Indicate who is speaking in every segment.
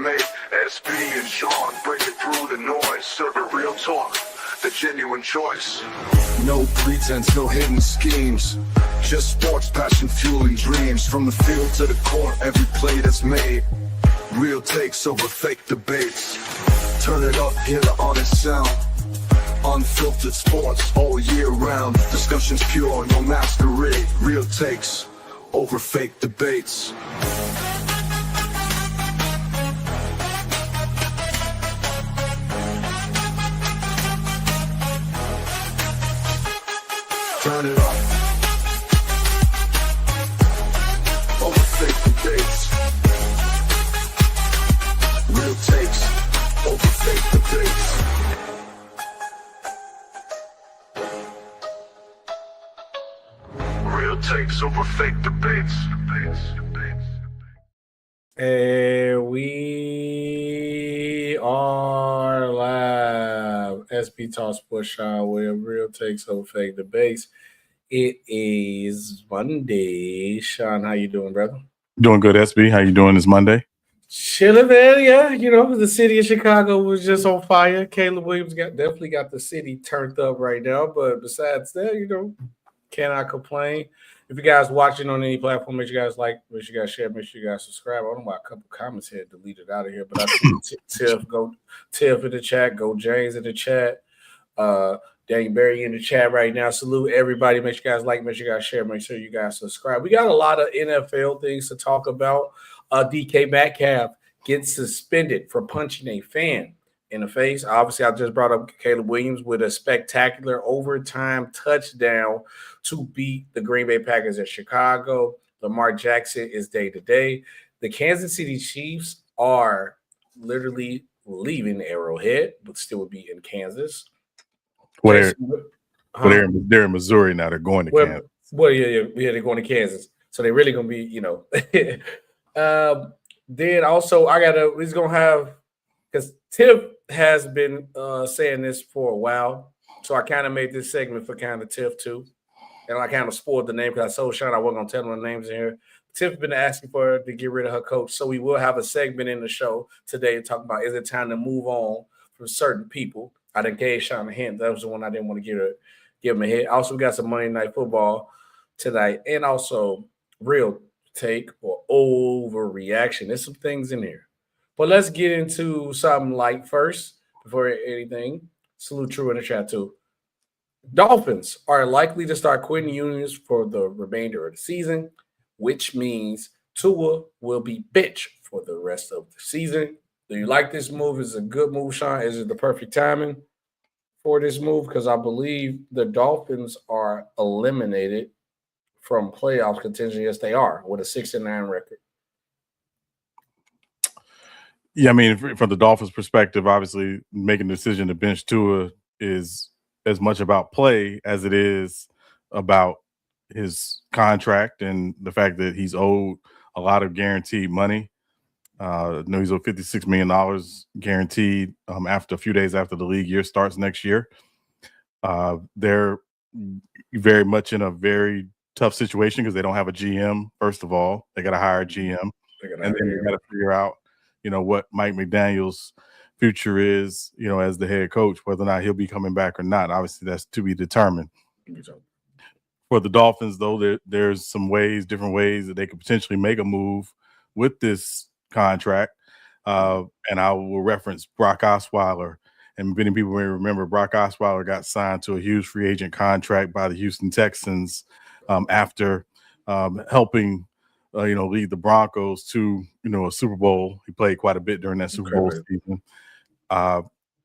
Speaker 1: made. SB and Sean breaking through the noise, serving real talk, the genuine choice. No pretense, no hidden schemes, just sports passion fueling dreams. From the field to the court, every play that's made. Real takes over fake debates. Turn it up, hear the honest sound. Unfiltered sports all year round. Discussions pure, no masquerade. Real takes over fake debates. Turn it up. Over fake debates. Real takes over fake debates. Real takes over fake debates.
Speaker 2: And we are live. SB Talk Sports Show with real takes over fake debates. It is Monday. Sean, how you doing, brother?
Speaker 3: Doing good, SB. How you doing this Monday?
Speaker 2: Chilling, man. Yeah, you know, the city of Chicago was just on fire. Caleb Williams definitely got the city turned up right now. But besides that, you know, cannot complain. If you guys watching on any platform, make sure you guys like, make sure you guys share, make sure you guys subscribe. I don't know why a couple comments here deleted out of here, but I see Tiff in the chat, Go James in the chat, Daniel Berry in the chat right now. Salute everybody. Make sure you guys like, make sure you guys share, make sure you guys subscribe. We got a lot of NFL things to talk about. DK Metcalf gets suspended for punching a fan in the face. Obviously, I just brought up Caleb Williams with a spectacular overtime touchdown to beat the Green Bay Packers at Chicago. Lamar Jackson is day-to-day. The Kansas City Chiefs are literally leaving Arrowhead, but still would be in Kansas.
Speaker 3: They're in Missouri now. They're going to Kansas.
Speaker 2: Well, yeah, they're going to Kansas. So they're really going to be, you know. Then also, he's going to have, because Tiff has been saying this for a while, so I kind of made this segment for kind of Tiff too, and I kind of spoiled the name because I told Sean I wasn't going to tell him the names in here. Tiff been asking for her to get rid of her coach, so we will have a segment in the show today to talk about, is it time to move on from certain people? I didn't gave Sean a hint. That was the one I didn't want to give him a hit. Also, we got some Monday Night Football tonight, and also real take or overreaction. There's some things in here. But let's get into something light first before anything. Salute True in the chat too. Dolphins are likely to start quitting unions for the remainder of the season, which means Tua will be bitch for the rest of the season. Do you like this move? Is it a good move, Sean? Is it the perfect timing for this move? Because I believe the Dolphins are eliminated from playoff contention. Yes, they are, with a 6-9 record.
Speaker 3: Yeah, I mean, from the Dolphins' perspective, obviously making the decision to bench Tua is as much about play as it is about his contract and the fact that he's owed a lot of guaranteed money. No, he's owed $56 million guaranteed after a few days after the league year starts next year. They're very much in a very tough situation because they don't have a GM. First of all, they got to hire a GM, and then they got to figure out, you know, what Mike McDaniel's future is, you know, as the head coach, whether or not he'll be coming back or not. Obviously, that's to be determined. For the Dolphins, though, there's some different ways that they could potentially make a move with this contract. And I will reference Brock Osweiler. And many people may remember Brock Osweiler got signed to a huge free agent contract by the Houston Texans after helping lead the Broncos to, a Super Bowl. He played quite a bit during that Super Bowl season.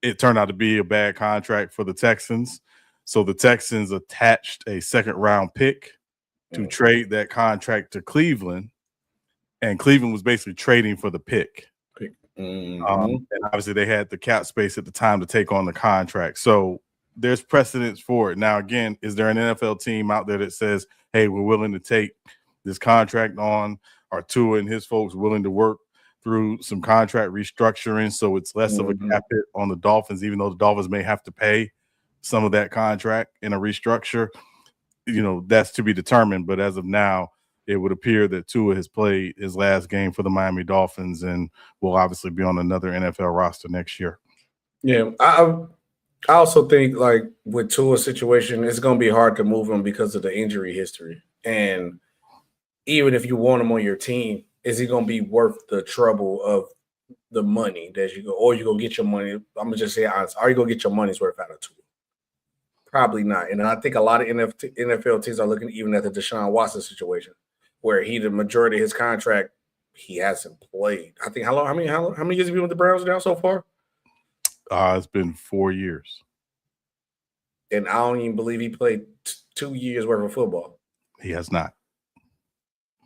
Speaker 3: It turned out to be a bad contract for the Texans. So the Texans attached a second-round pick to trade that contract to Cleveland. And Cleveland was basically trading for the pick. And obviously they had the cap space at the time to take on the contract. So there's precedence for it. Now, again, is there an NFL team out there that says, hey, we're willing to take this contract on? Are Tua and his folks willing to work through some contract restructuring so it's less of a cap hit on the Dolphins, even though the Dolphins may have to pay some of that contract in a restructure? That's to be determined. But as of now, it would appear that Tua has played his last game for the Miami Dolphins and will obviously be on another NFL roster next year.
Speaker 2: Yeah, I also think like with Tua's situation, it's going to be hard to move him because of the injury history. And even if you want him on your team, is he going to be worth the trouble of the money that you go, or you go get your money? I'm gonna just say honest. Are you gonna get your money's worth out of Tua? Probably not. And I think a lot of NFL teams are looking even at the Deshaun Watson situation, where the majority of his contract he hasn't played. I think how many years have you been with the Browns now so far?
Speaker 3: It's been 4 years.
Speaker 2: And I don't even believe he played 2 years worth of football.
Speaker 3: He has not.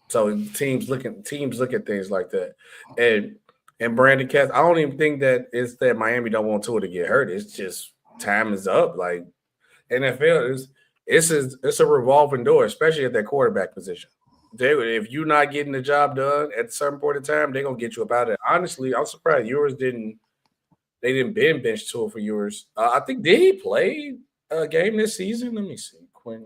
Speaker 2: So teams look at things like that. And Brandon Katz, I don't even think that it's that Miami don't want Tua to get hurt. It's just time is up. Like NFL it's a revolving door, especially at that quarterback position. If you're not getting the job done at a certain point in time, they're gonna get you up out of it. Honestly, I'm surprised they didn't bench Tua for yours. I think did he play a game this season? Let me see.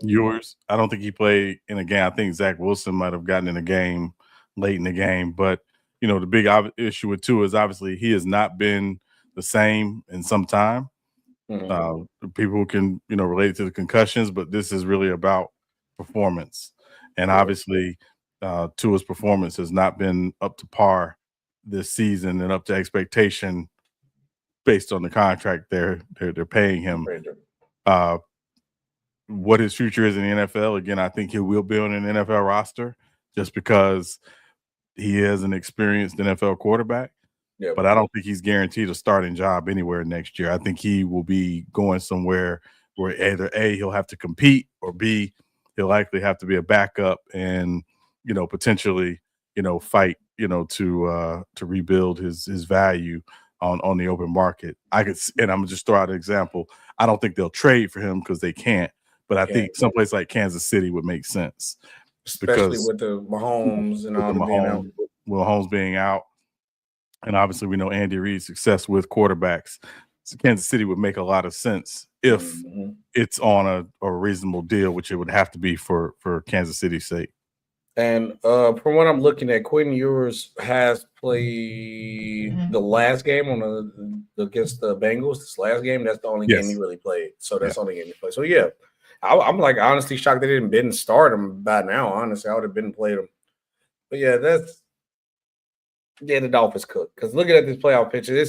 Speaker 3: Yours? I don't think he played in a game. I think Zach Wilson might have gotten in a game late in the game, but the big issue with Tua is obviously he has not been the same in some time. People can, relate to the concussions, but this is really about performance. And obviously Tua's performance has not been up to par this season and up to expectation based on the contract they're paying him. What his future is in the NFL, again, I think he will be on an NFL roster just because he is an experienced NFL quarterback. Yeah, but I don't think he's guaranteed a starting job anywhere next year. I think he will be going somewhere where either A, he'll have to compete, or B, he'll likely have to be a backup and, potentially, fight, to rebuild his value on the open market. And I'm gonna just throw out an example. I don't think they'll trade for him because they can't. But I think someplace like Kansas City would make sense,
Speaker 2: especially with the Mahomes and all the being out.
Speaker 3: With Mahomes being out, and obviously we know Andy Reid's success with quarterbacks. So Kansas City would make a lot of sense if it's on a reasonable deal, which it would have to be for Kansas City's sake.
Speaker 2: And from what I'm looking at, Quentin Ewers has played the last game against the Bengals. This last game, that's the only game he really played. So that's the only game he played. So yeah. I'm like honestly shocked they didn't start him by now. Honestly, I would have been played him. But yeah, the Dolphins cook. Because looking at this playoff picture,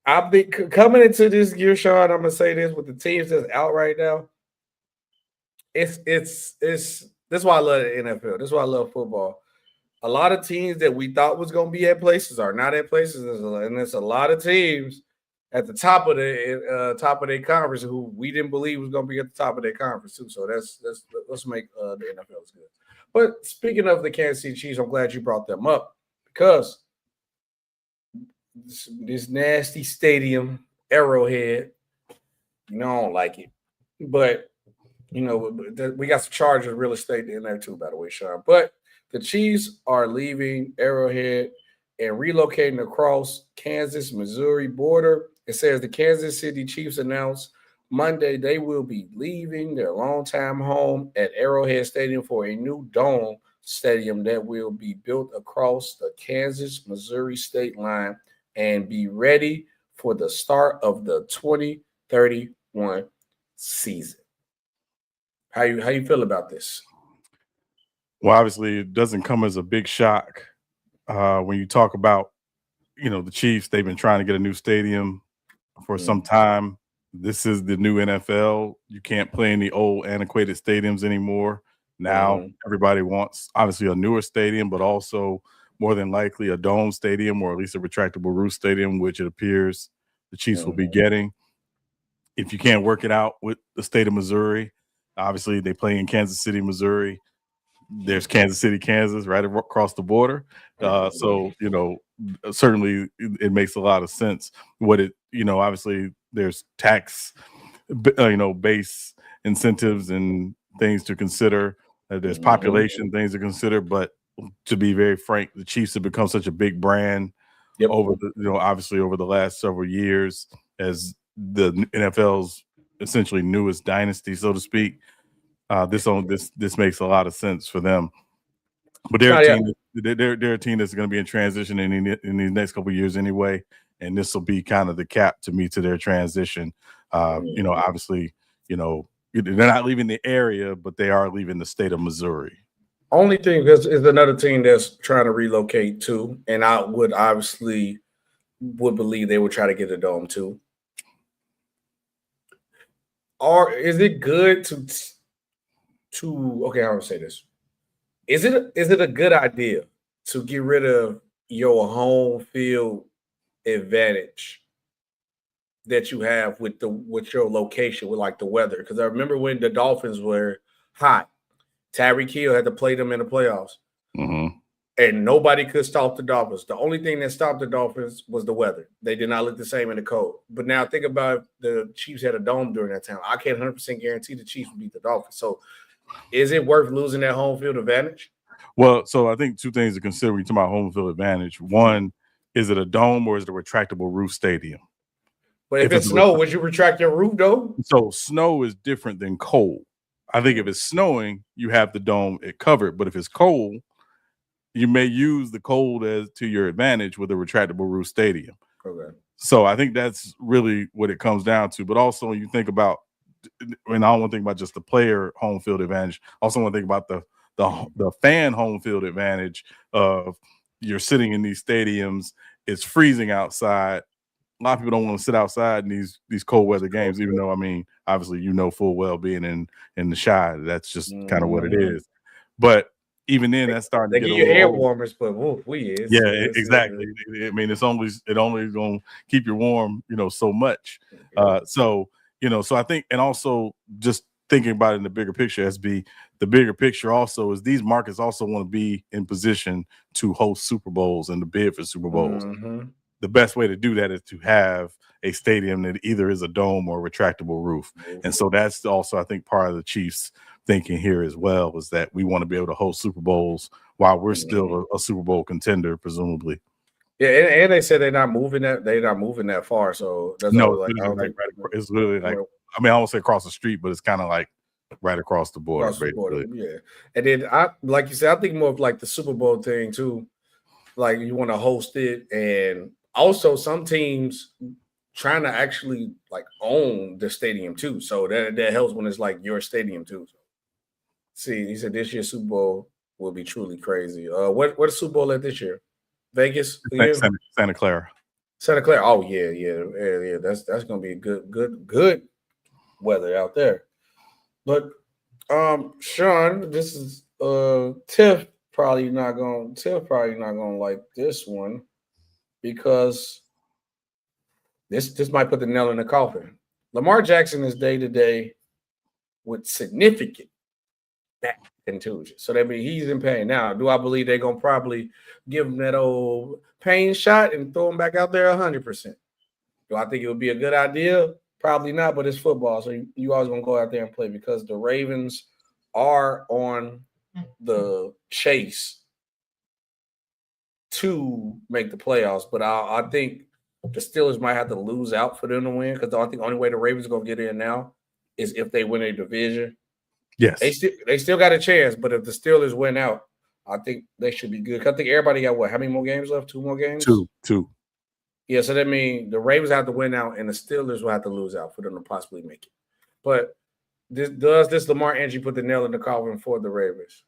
Speaker 2: I've been coming into this year, Sean. I'm gonna say this with the teams that's out right now. It's that's why I love the NFL. That's why I love football. A lot of teams that we thought was gonna be at places are not at places, and there's a lot of teams at the top of their conference who we didn't believe was going to be at the top of their conference too. So let's make the NFL good. But speaking of the Kansas City Chiefs, I'm glad you brought them up because this nasty stadium, Arrowhead, I don't like it. But we got some Chargers real estate in there too, by the way, Sean. But the Chiefs are leaving Arrowhead and relocating across Kansas-Missouri border. It says the Kansas City Chiefs announced Monday they will be leaving their longtime home at Arrowhead Stadium for a new dome stadium that will be built across the Kansas-Missouri state line and be ready for the start of the 2031 season. How you feel about this?
Speaker 3: Well, obviously, it doesn't come as a big shock when you talk about, the Chiefs. They've been trying to get a new stadium for some time. This is the new NFL. You can't play in the old antiquated stadiums anymore. Now everybody wants obviously a newer stadium, but also more than likely a dome stadium or at least a retractable roof stadium, which it appears the Chiefs will be getting. If you can't work it out with the state of Missouri, obviously they play in Kansas City, Missouri. There's Kansas City, Kansas, right across the border. So, certainly it makes a lot of sense. Obviously there's tax, base incentives and things to consider. There's population things to consider. But to be very frank, the Chiefs have become such a big brand over obviously over the last several years as the NFL's essentially newest dynasty, so to speak. This makes a lot of sense for them. But they're a team that's going to be in transition in these next couple of years anyway, and this will be kind of the cap to me to their transition. Obviously, they're not leaving the area, but they are leaving the state of Missouri.
Speaker 2: Only thing is another team that's trying to relocate too, and I would believe they would try to get a dome too. Or is it good to okay, I want to say this. Is it a good idea to get rid of your home field advantage that you have with your location, with like the weather? Because I remember when the Dolphins were hot, Tyreek Hill had to play them in the playoffs, and nobody could stop the Dolphins. The only thing that stopped the Dolphins was the weather. They did not look the same in the cold. But now think about if the Chiefs had a dome during that time. I can't 100% guarantee the Chiefs would beat the Dolphins. So is it worth losing that home field advantage?
Speaker 3: Well, so I think two things to consider when you talk about home field advantage. One, is it a dome or is it a retractable roof stadium?
Speaker 2: But if it's snow, would you retract your roof though?
Speaker 3: So snow is different than cold. I think if it's snowing, you have the dome covered. But if it's cold, you may use the cold as to your advantage with a retractable roof stadium.
Speaker 2: Okay.
Speaker 3: So I think that's really what it comes down to. But also, when you think about, and I don't want to think about just the player home field advantage. I also want to think about the fan home field advantage of you're sitting in these stadiums. It's freezing outside. A lot of people don't want to sit outside in these cold weather games, even though, I mean, obviously, full well being in the Chi, that's just kind of what it is. But even then, that's starting to get
Speaker 2: a little air warmers, but
Speaker 3: exactly. I mean, it only going to keep you warm, so much. So I think, and also just thinking about it in the bigger picture, SB, the bigger picture also is these markets also want to be in position to host Super Bowls and to bid for Super Bowls. The best way to do that is to have a stadium that either is a dome or a retractable roof. And so that's also, I think, part of the Chiefs thinking here as well, is that we want to be able to host Super Bowls while we're still a Super Bowl contender, presumably.
Speaker 2: Yeah, and they said they're not moving that far. So that's
Speaker 3: it's literally like, I mean, I won't say across the street, but it's kind of like right across the border.
Speaker 2: Yeah. And then like you said, I think more of like the Super Bowl thing too. Like you want to host it, and also some teams trying to actually like own the stadium too. So that helps when it's like your stadium too. See, he said this year's Super Bowl will be truly crazy. What is Super Bowl at this year? Vegas?
Speaker 3: Santa Clara.
Speaker 2: Santa Clara. Oh yeah. That's gonna be good weather out there. But Sean, this is Tiff probably not gonna like this one, because this might put the nail in the coffin. Lamar Jackson is day to day with significant back contusion. So that means he's in pain. Now, do I believe they're gonna probably give him that old pain shot and throw him back out there 100%? Do I think it would be a good idea? Probably not, but it's football, so you always gonna go out there and play, because the Ravens are on the chase to make the playoffs. But I think the Steelers might have to lose out for them to win, because I think the only way the Ravens are gonna get in now is if they win a division.
Speaker 3: Yes,
Speaker 2: they still got a chance, but if the Steelers win out, I think they should be good. I think everybody got what? How many more games left? 2 more games?
Speaker 3: Two.
Speaker 2: Yeah, so that means the Ravens have to win out, and the Steelers will have to lose out for them to possibly make it. But does this Lamar injury put the nail in the coffin for the Ravens?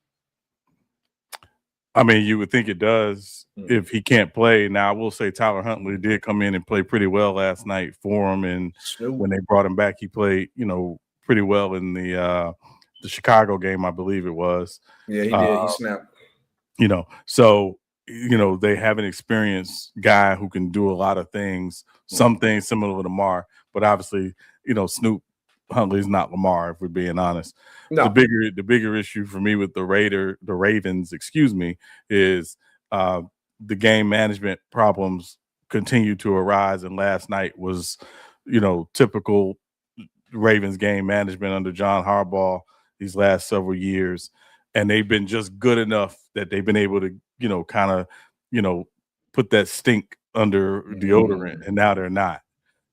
Speaker 3: I mean, you would think it does if he can't play. Now, I will say Tyler Huntley did come in and play pretty well last night for him, and when they brought him back, he played, pretty well in the Chicago game, I believe it was.
Speaker 2: Yeah, he did. He snapped.
Speaker 3: So they have an experienced guy who can do a lot of things. Some things similar to Lamar, but obviously, Snoop Huntley's not Lamar, if we're being honest. No. The bigger issue for me with the Ravens, is the game management problems continue to arise. And last night was, typical Ravens game management under John Harbaugh these last several years. And they've been just good enough that they've been able to, kind of, put that stink under deodorant, and now they're not.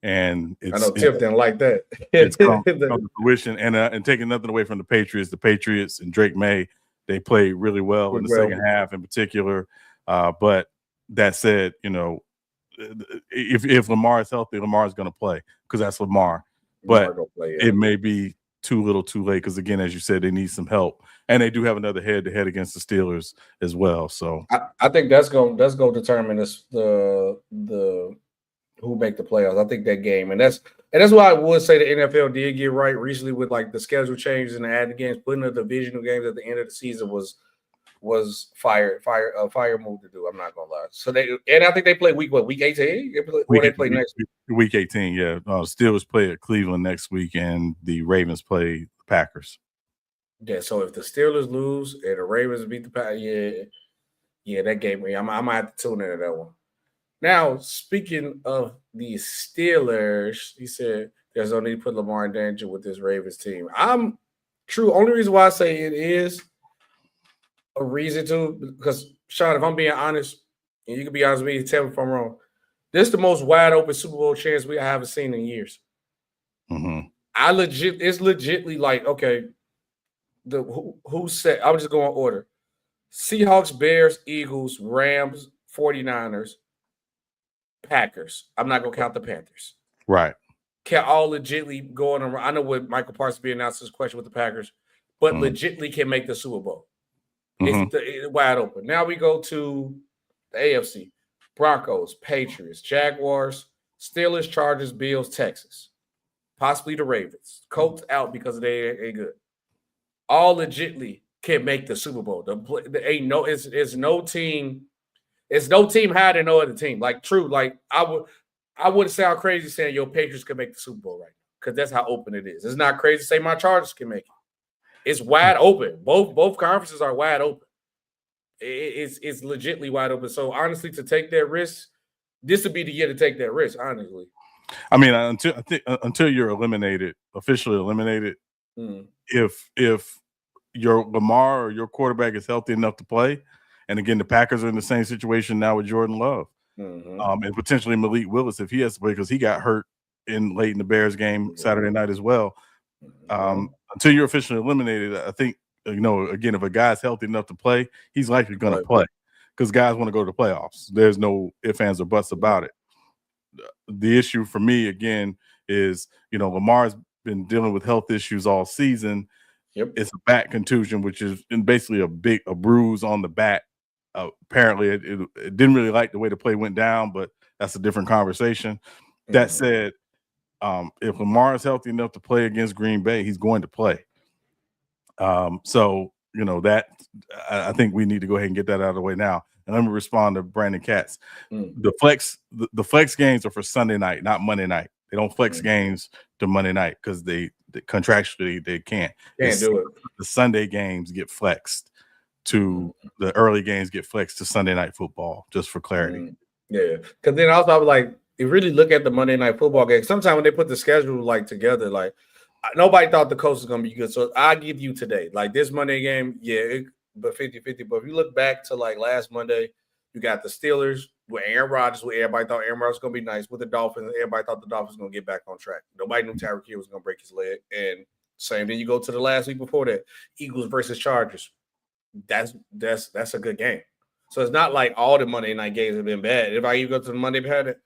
Speaker 3: and
Speaker 2: I know Tiff didn't like that.
Speaker 3: It's come to fruition, and taking nothing away from the Patriots and Drake May, they played really well in the second half in particular. But that said, if Lamar is healthy, Lamar is going to play because that's Lamar. But it may be too little, too late because again, as you said, they need some help, and they do have another head-to-head against the Steelers as well. So
Speaker 2: I think that's going to determine the who make the playoffs. I think that game, and that's why I would say the NFL did get right recently with like the schedule changes and the added games, putting the divisional games at the end of the season was fire move to do. I'm not gonna lie. So I think they play week 18? They play next week.
Speaker 3: Week 18, yeah. Steelers play at Cleveland next week, and the Ravens play the Packers.
Speaker 2: Yeah, so if the Steelers lose and the Ravens beat the Packers, yeah, that game, I might have to tune into that one. Now, speaking of the Steelers, he said there's no need to put Lamar in danger with this Ravens team. Only reason why I say it is a reason to, because Sean, if I'm being honest, and you can be honest with me, tell me if I'm wrong. This is the most wide open Super Bowl chance I haven't seen in years.
Speaker 3: Mm-hmm.
Speaker 2: It's legitly like, okay, who said, I'm just going to order. Seahawks, Bears, Eagles, Rams, 49ers, Packers. I'm not going to count the Panthers.
Speaker 3: Right.
Speaker 2: Can all legitly go on. I know what Michael Parsons be announced his question with the Packers, but legitly can make the Super Bowl. It's wide open. Now we go to the AFC. Broncos, Patriots, Jaguars, Steelers, Chargers, Bills, Texas. Possibly the Ravens. Colts out because they ain't good. All legitly can make the Super Bowl. It's no team. It's no team higher than no other team. Like true, like I wouldn't sound crazy saying your Patriots can make the Super Bowl right now because that's how open it is. It's not crazy to say my Chargers can make it. It's wide open. Both conferences are wide open. It's legitly wide open. So honestly, to take that risk, this would be the year to take that risk. Honestly,
Speaker 3: I mean, until you're officially eliminated, if your Lamar or your quarterback is healthy enough to play, and again, the Packers are in the same situation now with Jordan Love, and potentially Malik Willis if he has to play because he got hurt late in the Bears game Saturday night as well. Until you're officially eliminated, I think, again, if a guy's healthy enough to play, he's likely going to play because guys want to go to the playoffs. There's no ifs, ands, or buts about it. The issue for me, again, is, Lamar's been dealing with health issues all season.
Speaker 2: Yep.
Speaker 3: It's a back contusion, which is basically a bruise on the back. Apparently, it didn't really like the way the play went down, but that's a different conversation. That said, if Lamar is healthy enough to play against Green Bay, he's going to play. So that I think we need to go ahead and get that out of the way now. And let me respond to Brandon Katz. The flex games are for Sunday night, not Monday night. They don't flex games to Monday night because they contractually they can't.
Speaker 2: Can't do it.
Speaker 3: The Sunday games get flexed to the early games get flexed to Sunday night football, just for clarity.
Speaker 2: Yeah, because then also I was like, you really look at the Monday night football game. Sometimes when they put the schedule together, nobody thought the coast was going to be good. So I give you today, this Monday game, but 50-50. But if you look back to last Monday, you got the Steelers with Aaron Rodgers, where everybody thought Aaron Rodgers was going to be nice. With the Dolphins, everybody thought the Dolphins were going to get back on track. Nobody knew Tyreek Hill was going to break his leg. And same. Then you go to the last week before that, Eagles versus Chargers. That's a good game. So it's not like all the Monday night games have been bad. If I even go to the Monday night,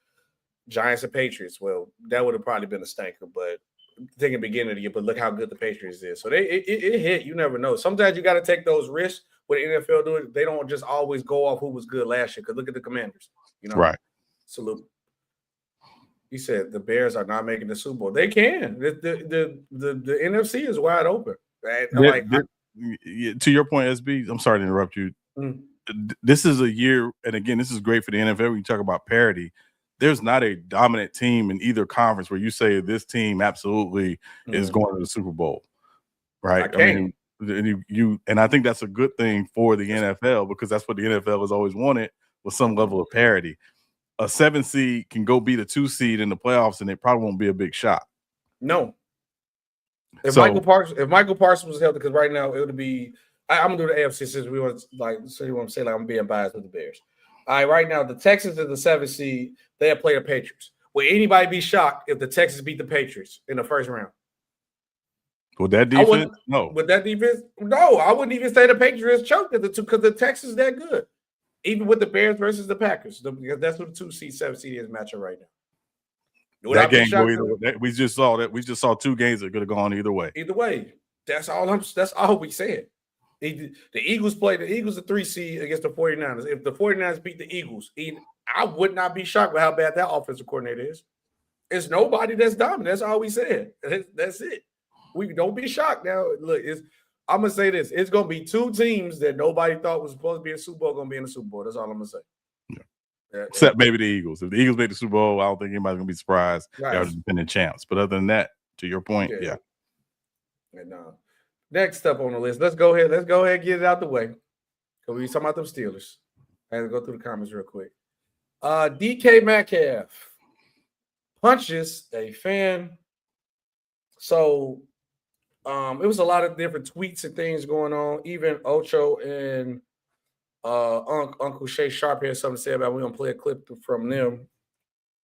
Speaker 2: Giants and Patriots, well, that would have probably been a stinker, but thinking beginning of the year, but look how good the Patriots is. So it hit. You never know. Sometimes you got to take those risks. When the NFL do it, they don't just always go off who was good last year. Because look at the Commanders.
Speaker 3: Right.
Speaker 2: Salute. He said the Bears are not making the Super Bowl. They can. The NFC is wide open. Right?
Speaker 3: To your point, SB, I'm sorry to interrupt you. This is a year, and again, this is great for the NFL when you talk about parity. There's not a dominant team in either conference where you say this team absolutely is going to the Super Bowl, right? I mean, and I think that's a good thing for the NFL because that's what the NFL has always wanted, with some level of parity. A 7 seed can go beat a 2 seed in the playoffs, and it probably won't be a big shot.
Speaker 2: No. If Michael Parsons was healthy, because right now it would be. I'm gonna do the AFC since we want to so you want to say I'm being biased with the Bears. All right, right now the Texans are the 7 seed. They have played the Patriots. Would anybody be shocked if the Texans beat the Patriots in the first round?
Speaker 3: With that defense, no.
Speaker 2: With that defense, no. I wouldn't even say the Patriots choked at the two because the Texans that good. Even with the Bears versus the Packers, because that's what the 2 seed, 7 seed is matchup right now.
Speaker 3: That game go either way. We just saw that. We just saw 2 games that could have gone either way.
Speaker 2: Either way, that's all we said. The Eagles played the Eagles, the 3 seed against the 49ers. If the 49ers beat the Eagles, I would not be shocked with how bad that offensive coordinator is. It's nobody that's dominant. That's all we said. That's it. We don't be shocked now. Look, I'm gonna say this: it's gonna be 2 teams that nobody thought was supposed to be in the Super Bowl gonna be in the Super Bowl. That's all I'm gonna say.
Speaker 3: Yeah. Except maybe the Eagles. If the Eagles make the Super Bowl, I don't think anybody's gonna be surprised. Right. They're the defending champs. But other than that, to your point, yeah.
Speaker 2: And next up on the list, let's go ahead and get it out the way. Because we talking about them Steelers. I had to go through the comments real quick. DK Metcalf punches a fan. So it was a lot of different tweets and things going on. Even Ocho and Uncle Shay Sharp had something to say about it. We're going to play a clip from them.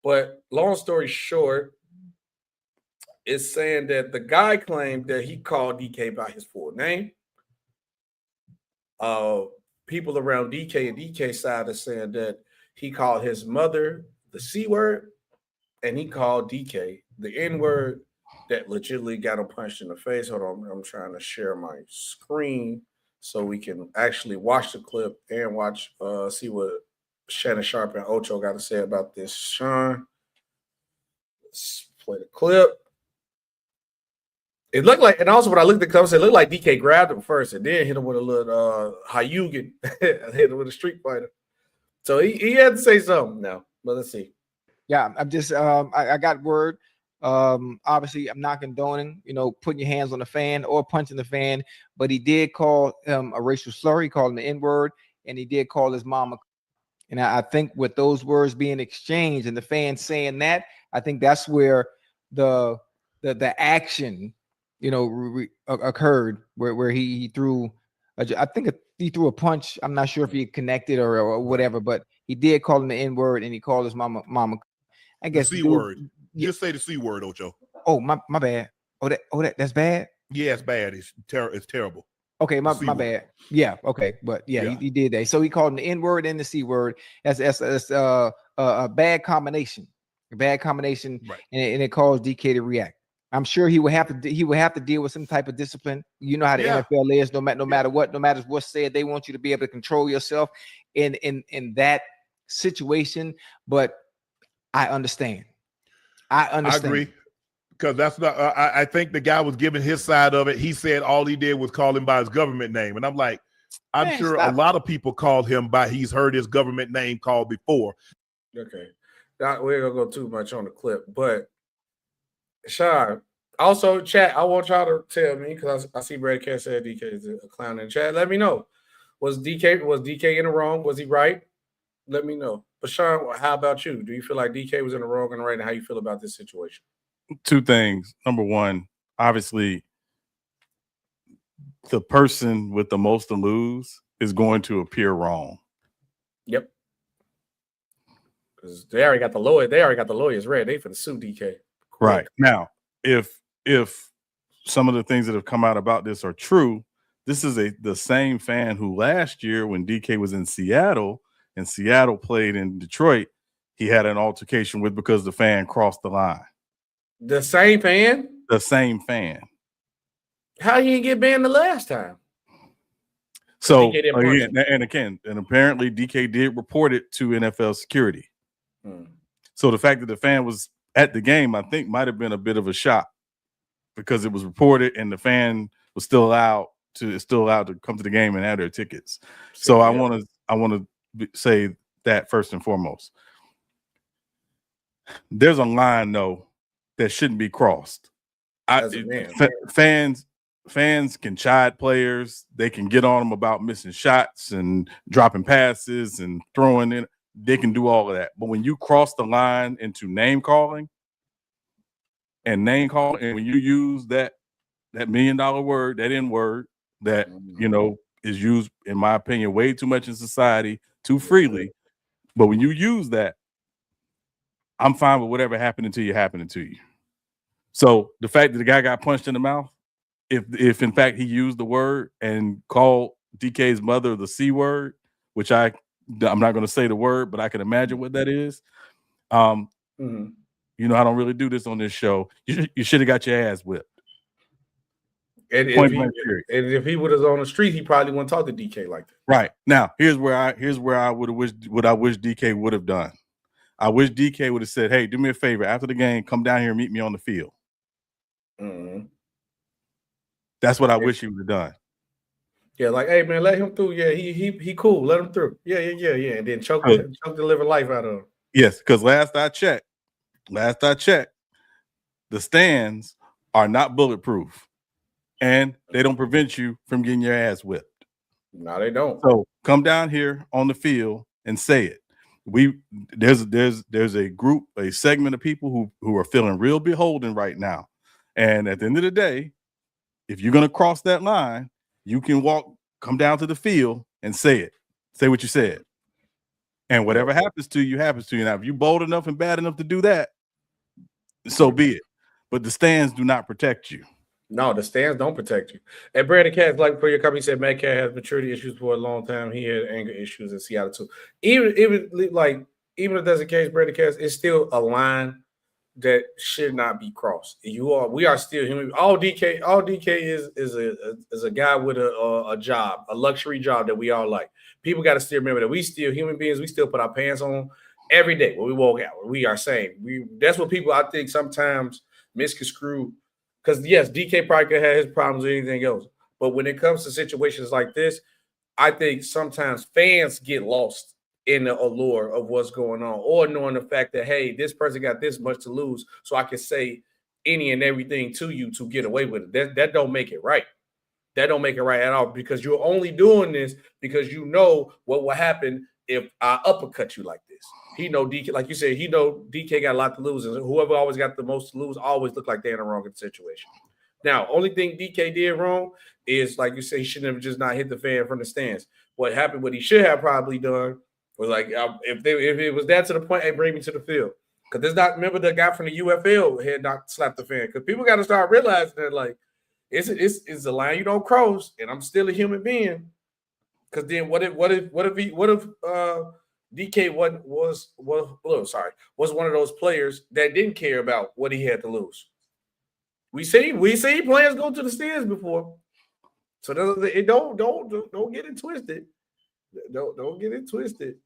Speaker 2: But long story short, it's saying that the guy claimed that he called DK by his full name. People around DK and DK side are saying that he called his mother the C word, and he called DK the N word that legitimately got him punched in the face. Hold on, I'm trying to share my screen so we can actually watch the clip and see what Shannon Sharp and Ocho got to say about this. Sean, let's play the clip. It looked like, and also when I looked at the cover, it looked like DK grabbed him first and then hit him with a little Hayugen, hit him with a street fighter. So he had to say something now, but let's see.
Speaker 4: Yeah, I'm just I got word. Obviously, I'm not condoning, putting your hands on the fan or punching the fan, but he did call him a racial slur. He called him the N-word, and he did call his mama. And I think with those words being exchanged and the fans saying that, I think that's where the action, occurred where he threw. I think he threw a punch. I'm not sure if he connected or whatever, but he did call him the N-word, and he called his mama. I guess
Speaker 5: the C word. Just say the C word, Ocho.
Speaker 4: Oh, my bad. That's bad.
Speaker 5: Yeah, it's bad. It's terrible.
Speaker 4: Okay, my bad. Yeah, okay, but yeah. He did that. So he called him the N-word and the C word. That's a bad combination. A bad combination, right. And it caused DK to react. I'm sure he would have to deal with some type of discipline. You know how the NFL is. No matter what's said, they want you to be able to control yourself in that situation. But I understand. I
Speaker 5: agree, because that's not. I think the guy was giving his side of it. He said all he did was call him by his government name, and I'm like, I'm sure a lot of people called him by. He's heard his government name called before.
Speaker 2: Okay, we're gonna go too much on the clip, but Sean, also chat. I want y'all to tell me, because I see Brad Cat said DK is a clown in chat. Let me know. Was DK in the wrong? Was he right? Let me know. But Sean, how about you? Do you feel like DK was in the wrong and right, and how you feel about this situation?
Speaker 3: 2 things. Number one, obviously, the person with the most to lose is going to appear wrong.
Speaker 2: Yep. Because they already got the lawyers ready. They finna sue DK.
Speaker 3: Right. Now, if some of the things that have come out about this are true, this is the same fan who last year when DK was in Seattle and Seattle played in Detroit, he had an altercation with because the fan crossed the line.
Speaker 2: The same fan?
Speaker 3: The same fan.
Speaker 2: How you didn't get banned the last time?
Speaker 3: So again, apparently DK did report it to NFL security. So the fact that the fan was at the game, I think, might have been a bit of a shock because it was reported and the fan was still allowed to come to the game and have their tickets. So I want to say that first and foremost. There's a line though that shouldn't be crossed. Fans can chide players. They can get on them about missing shots and dropping passes and throwing in. They can do all of that. But when you cross the line into name calling, and when you use that $1 million word, that N word, that is used, in my opinion, way too much in society too freely. But when you use that, I'm fine with whatever happening to you happening to you. So the fact that the guy got punched in the mouth, if in fact he used the word and called DK's mother the C word, which I'm not going to say the word, but I can imagine what that is. You know, I don't really do this on this show. You should have got your ass whipped.
Speaker 2: And if he was on the street, he probably wouldn't talk to DK like that.
Speaker 3: Right. Now, here's where I would have wished what I wish DK would have done. I wish DK would have said, "Hey, do me a favor. After the game, come down here and meet me on the field." That's what I wish he would have done.
Speaker 2: Yeah, like, hey man, let him through. Yeah, he cool. Let him through. Yeah. And then choke the living life out of him.
Speaker 3: Yes, because last I checked, the stands are not bulletproof, and they don't prevent you from getting your ass whipped.
Speaker 2: No, they don't.
Speaker 3: So come down here on the field and say it. There's a group, a segment of people who are feeling real beholden right now. And at the end of the day, if you're gonna cross that line, you can come down to the field and say it. Say what you said. And whatever happens to you, happens to you. Now, if you're bold enough and bad enough to do that, so be it. But the stands do not protect you.
Speaker 2: No, the stands don't protect you. And Brandon Katz, like for your company, said Metcalf has maturity issues for a long time. He had anger issues in Seattle too. Even if that's the case, Brandon Katz, it's still a line that should not be crossed. We are still human. All DK is a guy with a job, a luxury job that we all like. People got to still remember that we still human beings. We still put our pants on every day when we walk out. We are same. That's what people I think sometimes misconstrue. Because yes, DK probably could have his problems or anything else. But when it comes to situations like this, I think sometimes fans get lost in the allure of what's going on, or knowing the fact that, hey, this person got this much to lose, so I can say any and everything to you to get away with it. That don't make it right. That don't make it right at all, because you're only doing this because you know what will happen if I uppercut you like this. He know DK, like you said, he know DK got a lot to lose, and whoever always got the most to lose always look like they're in the wrong situation. Now, only thing DK did wrong is, like you said, he shouldn't have just not hit the fan from the stands. What happened, what he should have probably done was like, if it was that to the point, hey, bring me to the field. Because there's not, remember the guy from the UFL had not slapped the fan. Because people got to start realizing that, like, it's a line you don't cross, and I'm still a human being. Because then what if DK was one of those players that didn't care about what he had to lose? We see players go to the stands before, so don't get it twisted. Don't get it twisted.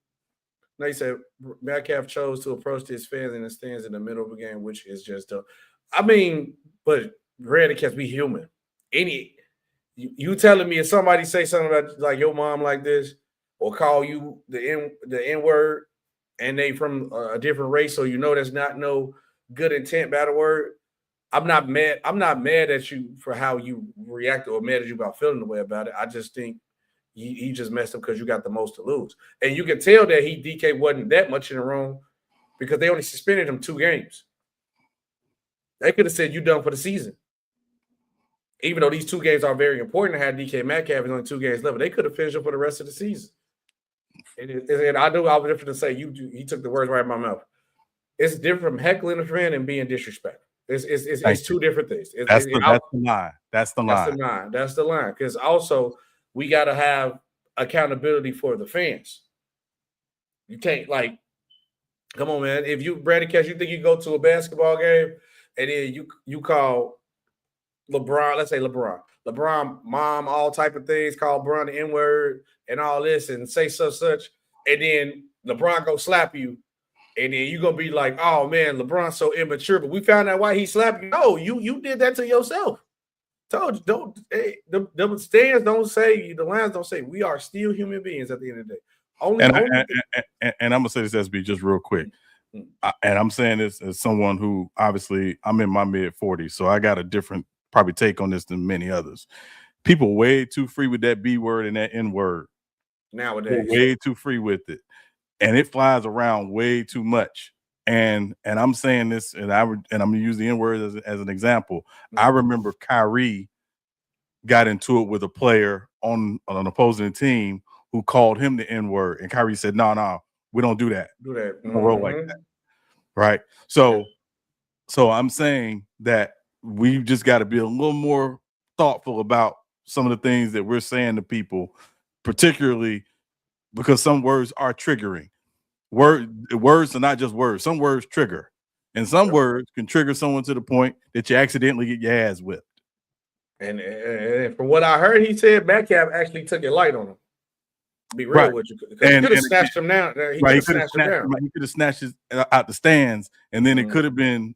Speaker 2: Now, you said Metcalf chose to approach his fans in the stands in the middle of the game, which is just but Brandon Katz, be human. You telling me if somebody say something about like your mom like this, or call you the N word, and they from a different race, so you know that's not no good intent bad word. I'm not mad at you for how you react, or mad at you about feeling the way about it. I just think he just messed up because you got the most to lose. And you can tell that DK wasn't that much in the wrong, because they only suspended him 2 games. They could have said you done for the season. Even though these 2 games are very important to have DK Metcalf and only 2 games left, they could have finished him for the rest of the season. And I knew I was different to say he took the words right in my mouth. It's different from heckling a friend and being disrespectful. It's 2 different things. That's the
Speaker 3: line. That's the
Speaker 2: line. Because also we got to have accountability for the fans. You can't, like, come on, man. If you, Brandon Katz, you think you go to a basketball game and then you call LeBron, let's say LeBron mom, all type of things, call LeBron the N-word and all this, and say such, and then LeBron go slap you, and then you're gonna be like, oh man, LeBron's so immature, but we found out why he slapped you. No, you did that to yourself. Told you, don't. Hey, the stands don't say, the lines don't say, we are still human beings at the end of the day.
Speaker 3: And I'm gonna say this, SB, just real quick. And I'm saying this as someone who, obviously, I'm in my mid-40s, so I got a different probably take on this than many others. People way too free with that B word and that N word
Speaker 2: nowadays.
Speaker 3: They're way too free with it, and it flies around way too much. And I'm saying this, and I'm gonna use the N word as an example. Mm-hmm. I remember Kyrie got into it with a player on an opposing team who called him the N word, and Kyrie said, "No, we don't do that.
Speaker 2: Do that.
Speaker 3: We don't roll like that." right? So I'm saying that we've just got to be a little more thoughtful about some of the things that we're saying to people, particularly because some words are triggering. Words are not just words. Some words trigger, and some words can trigger someone to the point that you accidentally get your ass whipped.
Speaker 2: And from what I heard, he said Metcalf actually took it light on him. Be real with you, because he could have snatched him down. He could have snatched him down.
Speaker 3: He could have snatched his out the stands, and then it could have been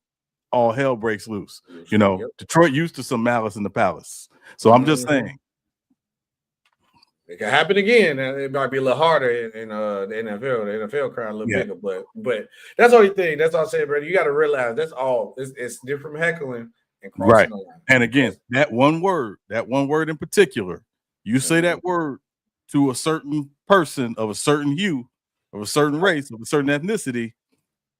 Speaker 3: all hell breaks loose. You know, Detroit used to some malice in the palace. So I'm just saying.
Speaker 2: It could happen again. It might be a little harder in the NFL. The NFL crowd a little bigger, but that's the only thing. That's all I'm saying, brother. You got to realize that's all. It's different heckling and crossing the line.
Speaker 3: And again, that one word in particular, you say that word to a certain person of a certain hue, of a certain race, of a certain ethnicity,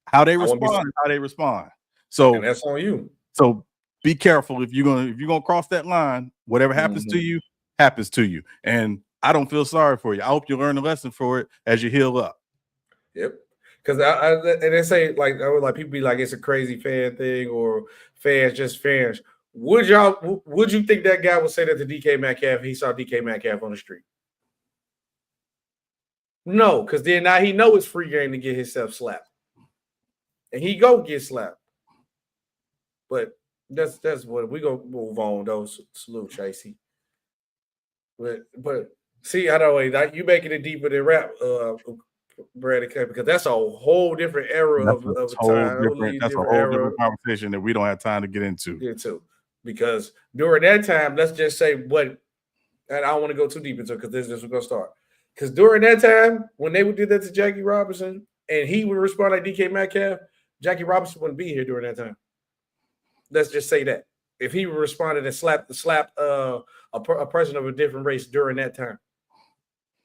Speaker 3: how they respond. So
Speaker 2: and that's on you.
Speaker 3: So be careful if you're gonna cross that line. Whatever happens to you, happens to you. And I don't feel sorry for you. I hope you learn a lesson for it as you heal up.
Speaker 2: Yep. Because and they say like people be like it's a crazy fan thing or fans just fans. Would you think that guy would say that to DK Metcalf if he saw DK Metcalf on the street? No, because then now he know it's free game to get himself slapped, and he go get slapped. But that's what we gonna move on. Those salute Chasey. But see, I know you making it deeper than rap, Brad, because that's a whole different era of time.
Speaker 3: That's a whole different conversation that we don't have time to get into.
Speaker 2: Because during that time, let's just say and I don't want to go too deep into it because this is gonna start. Because during that time, when they would do that to Jackie Robinson and he would respond like DK Metcalf, Jackie Robinson wouldn't be here during that time. Let's just say that. If he responded and slapped a person of a different race during that time,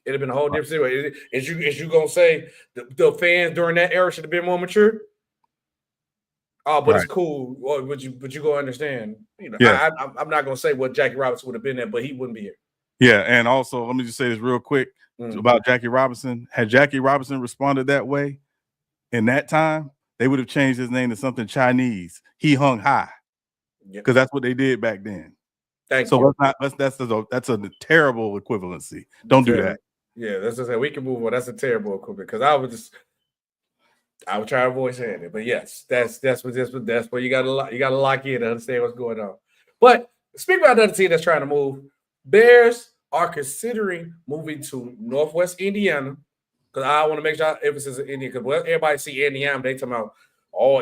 Speaker 2: it'd have been a whole different situation. Is you gonna say the fans during that era should have been more mature? Oh, but it's cool. Well, but you gonna understand. You know, I'm not gonna say what Jackie Robinson would have been there, but he wouldn't be here.
Speaker 3: Yeah, and also let me just say this real quick about Jackie Robinson. Had Jackie Robinson responded that way in that time, they would have changed his name to something Chinese. He hung high, because that's what they did back then. That's a terrible equivalency. Don't do that.
Speaker 2: Yeah, that's just we can move on. That's a terrible equivalent because I would try to avoid saying it, but yes, that's where you gotta lock in and understand what's going on. But speaking about another team that's trying to move, Bears are considering moving to Northwest Indiana, because I want to make sure emphasis on Indiana, because everybody see Indiana, they talking about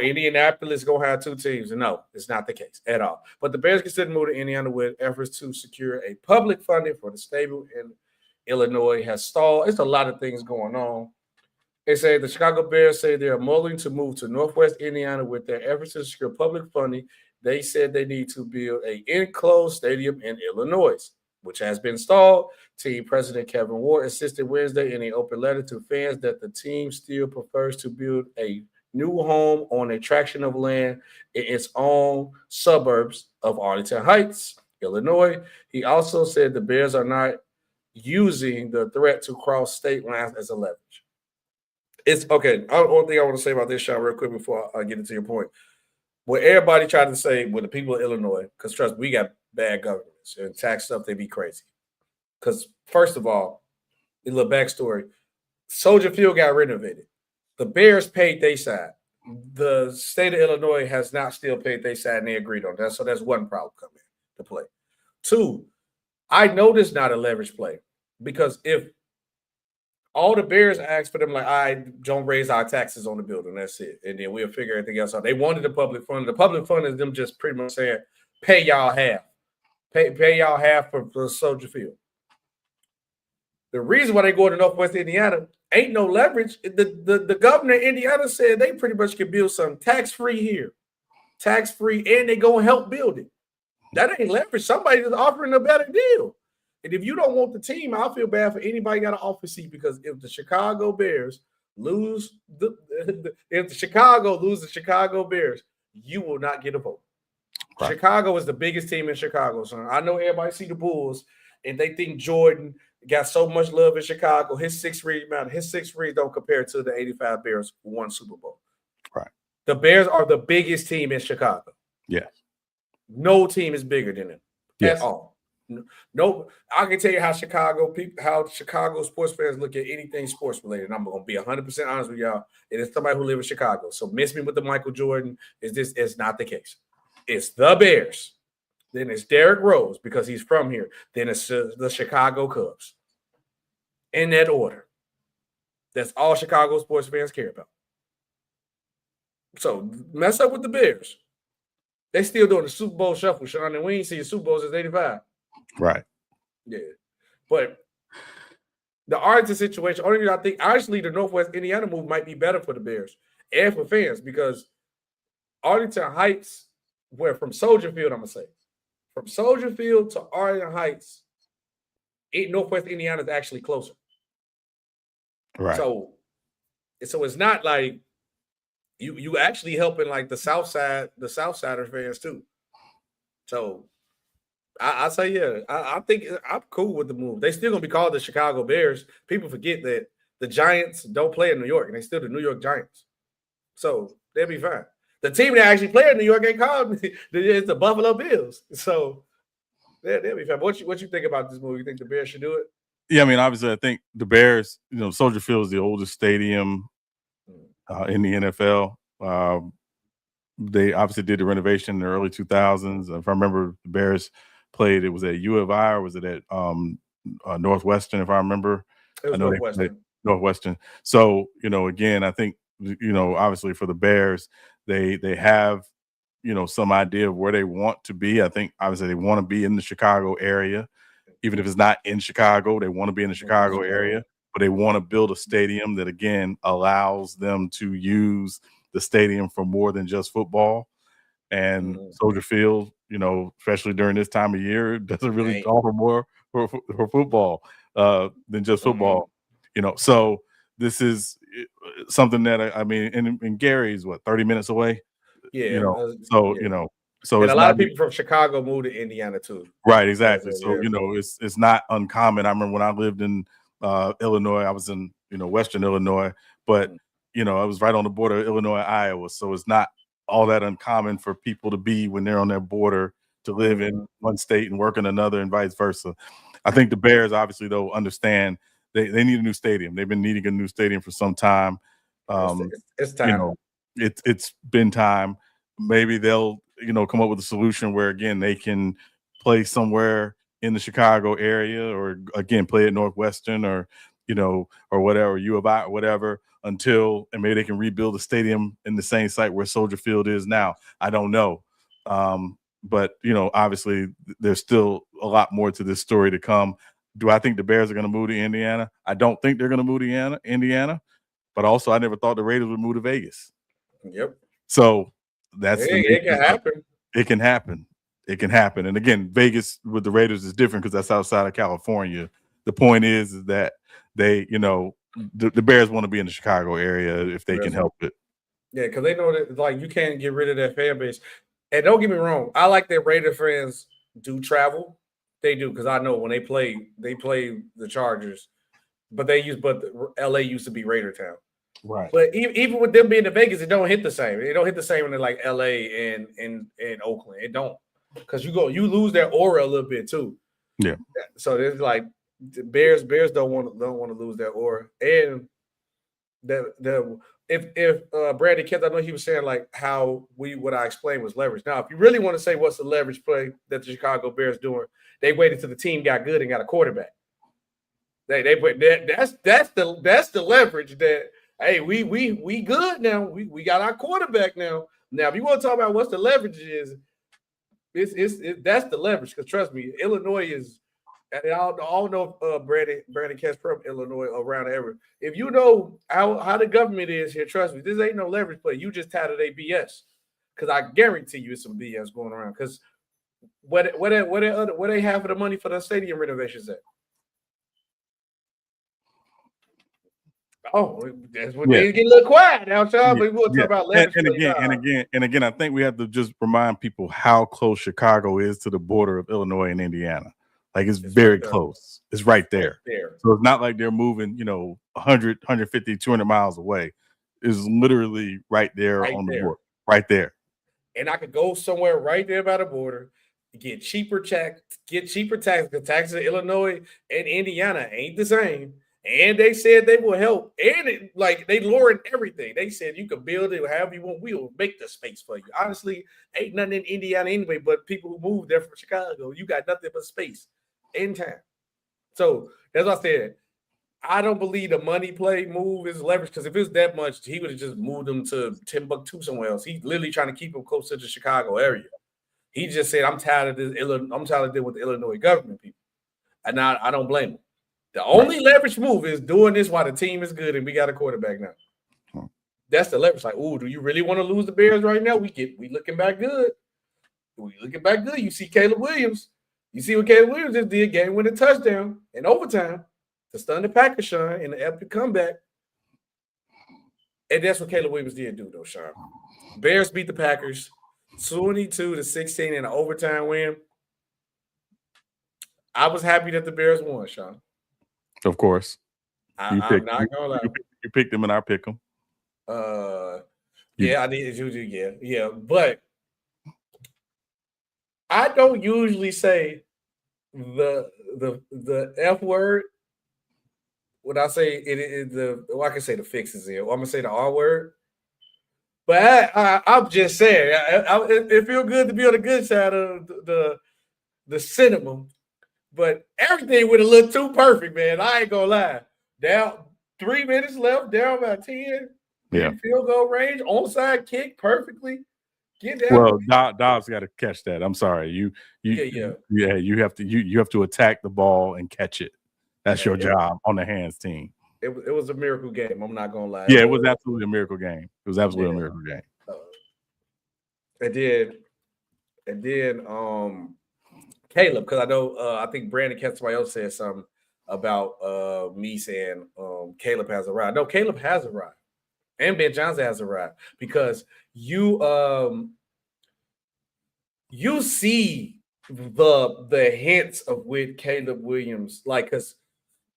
Speaker 2: Indianapolis gonna have two teams. And no, it's not the case at all. But the Bears consider moving to Indiana with efforts to secure a public funding for the stable in Illinois has stalled. It's a lot of things going on. They say the Chicago Bears say they are mulling to move to Northwest Indiana with their efforts to secure public funding. They said they need to build an enclosed stadium in Illinois, which has been stalled. Team president Kevin Ward insisted Wednesday in an open letter to fans that the team still prefers to build a new home on a tract of land in its own suburbs of Arlington Heights, Illinois. He also said the Bears are not using the threat to cross state lines as a leverage. It's okay. One thing I want to say about this, Sean, real quick before I get into your point. What everybody tried to say with the people of Illinois, because trust me, we got bad governments and tax stuff, they be crazy. Because first of all, a little backstory, Soldier Field got renovated. The Bears paid their side. The state of Illinois has not still paid their side, and they agreed on that. So that's one problem coming to play. Two, I know this not a leverage play, because if all the Bears asked for them, like, I don't raise our taxes on the building, that's it, and then we'll figure everything else out. They wanted the public fund. The public fund is them just pretty much saying, pay y'all half. Pay y'all half for Soldier Field. The reason why they go to Northwest Indiana ain't no leverage. The governor of Indiana said they pretty much can build something tax-free here. Tax-free, and they go and help build it. That ain't leverage. Somebody is offering a better deal. And if you don't want the team, I feel bad for anybody got an office seat, because if the Chicago Bears lose if the Chicago lose the Chicago Bears, you will not get a vote. Right. Chicago is the biggest team in Chicago, son. I know everybody see the Bulls and they think Jordan got so much love in Chicago. His 6 rings don't compare to the 85 Bears who won Super Bowl.
Speaker 3: Right.
Speaker 2: The Bears are the biggest team in Chicago.
Speaker 3: Yeah.
Speaker 2: No team is bigger than them
Speaker 3: Yes.
Speaker 2: at all. No, I can tell you how Chicago sports fans look at anything sports related. And I'm gonna be 100% honest with y'all. It is somebody who lives in Chicago. So miss me with the Michael Jordan. It's not the case. It's the Bears. Then it's Derrick Rose because he's from here. Then it's the Chicago Cubs. In that order. That's all Chicago sports fans care about. So mess up with the Bears. They still doing the Super Bowl shuffle, Sean, and we ain't seen Super Bowl since '85.
Speaker 3: Right.
Speaker 2: Yeah. But the Arlington situation, only I think actually the Northwest Indiana move might be better for the Bears and for fans because Arlington Heights went from Soldier Field, I'm gonna say. From Soldier Field to Arlington Heights, Northwest Indiana is actually closer.
Speaker 3: Right.
Speaker 2: So it's not like you actually helping like the Southsider fans too. So I say yeah, I think I'm cool with the move. They still gonna be called the Chicago Bears. People forget that the Giants don't play in New York, and they still the New York Giants. So they'll be fine. The team that actually play in New York ain't called it's the Buffalo Bills. So they'll be fine. What you think about this move? You think the Bears should do it?
Speaker 3: Yeah, I mean, obviously, I think the Bears, Soldier Field is the oldest stadium in the NFL. They obviously did the renovation in the early 2000s. If I remember, the Bears played. It was at U of I or was it at Northwestern? If I remember,
Speaker 2: It was Northwestern.
Speaker 3: Northwestern. So again, I think obviously for the Bears, they have some idea of where they want to be. I think obviously they want to be in the Chicago area. Even if it's not in Chicago, they want to be in the Chicago area, but they want to build a stadium that, again, allows them to use the stadium for more than just football. And Soldier Field, especially during this time of year, doesn't really offer more for football than just football. So this is something that, I mean, and Gary's, 30 minutes away?
Speaker 2: Yeah.
Speaker 3: So
Speaker 2: and
Speaker 3: it's
Speaker 2: a lot of people from Chicago moved to Indiana too.
Speaker 3: Right, exactly. So it's not uncommon. I remember when I lived in Illinois, I was in Western Illinois, but I was right on the border of Illinois, Iowa. So it's not all that uncommon for people to be when they're on that border to live in one state and work in another, and vice versa. I think the Bears obviously though understand they need a new stadium. They've been needing a new stadium for some time.
Speaker 2: It's time.
Speaker 3: It's been time. Maybe they'll come up with a solution where again they can play somewhere in the Chicago area, or again play at Northwestern, or or whatever, U of I or whatever, and maybe they can rebuild the stadium in the same site where Soldier Field is now. I don't know, but obviously there's still a lot more to this story to come. Do I think the Bears are going to move to Indiana? I don't think they're going to move to Indiana, but also I never thought the Raiders would move to Vegas.
Speaker 2: Yep.
Speaker 3: So that's
Speaker 2: it can happen.
Speaker 3: It can happen. It can happen. And again, Vegas with the Raiders is different because that's outside of California. The point is that they, the Bears want to be in the Chicago area if they can help it.
Speaker 2: Yeah, because they know that like you can't get rid of that fan base. And don't get me wrong, I like that Raider fans do travel. They do, because I know when they play the Chargers, but LA used to be Raider town.
Speaker 3: Right.
Speaker 2: But even with them being in Vegas, it don't hit the same. It don't hit the same in like LA and Oakland. It don't, because you lose their aura a little bit too.
Speaker 3: Yeah.
Speaker 2: So there's like the Bears don't want to lose their aura. And if Brandon Kent, I know he was saying like what I explained was leverage. Now, if you really want to say what's the leverage play that the Chicago Bears doing, they waited till the team got good and got a quarterback. They put that's the leverage that. Hey, we good now. We got our quarterback now. Now, if you want to talk about what's the leverage is, that's the leverage. Because trust me, Illinois is. And I don't know if Brandon Kent's from Illinois or around ever. If you know how the government is here, trust me, this ain't no leverage play. You just touted a BS. Because I guarantee you, it's some BS going around. Because where they have for the money for the stadium renovations at? Oh, that's when they get a little quiet now, Sean. But we'll talk about leverage.
Speaker 3: And again, I think we have to just remind people how close Chicago is to the border of Illinois and Indiana. Like it's very close. It's right there. So it's not like they're moving, 100, 150, 200 miles away. is literally right there
Speaker 2: Right
Speaker 3: on the
Speaker 2: there.
Speaker 3: board, right there.
Speaker 2: And I could go somewhere right there by the border, get cheaper tax, because taxes in Illinois and Indiana ain't the same. And they said they will help. And they lowered everything. They said you can build it however you want. We will make the space for you. Honestly, ain't nothing in Indiana anyway, but people who moved there from Chicago, you got nothing but space in town. So that's what I said. I don't believe the money play move is leverage, because if it's that much, he would have just moved them to Timbuktu somewhere else. He's literally trying to keep them close to the Chicago area. He just said, I'm tired of this. I'm tired of dealing with the Illinois government people. And I don't blame him. The only leverage move is doing this while the team is good and we got a quarterback now. That's the leverage. Like, do you really want to lose the Bears right now? We looking back good. We looking back good. You see Caleb Williams. You see what Caleb Williams just did, game-winning touchdown in overtime to stun the Packers, Sean, in the epic comeback. And that's what Caleb Williams did do, though, Sean. Bears beat the Packers 22-16 in an overtime win. I was happy that the Bears won, Sean.
Speaker 3: Of course.
Speaker 2: I'm not going to lie.
Speaker 3: You picked them and I pick them.
Speaker 2: Yeah, I did. Yeah. But I don't usually say the F word. When I say I can say the fix is here. I'm gonna say the R word. But I'm just saying, it feels good to be on the good side of the cinema. But everything would have looked too perfect, man. I ain't gonna lie. Down 3 minutes left, down by 10.
Speaker 3: Yeah.
Speaker 2: Field goal range, onside kick perfectly. Get down.
Speaker 3: Well, Dobbs got to catch that. I'm sorry. You have to attack the ball and catch it. That's your job on the hands team. It
Speaker 2: was a miracle game. I'm not gonna lie.
Speaker 3: Yeah, it was absolutely a miracle game. It was absolutely a miracle game.
Speaker 2: And then Caleb, because I know I think Brandon Ketsumayo said something about me saying Caleb has arrived. No, Caleb has arrived. And Ben Johnson has arrived, because you see the hints of with Caleb Williams, because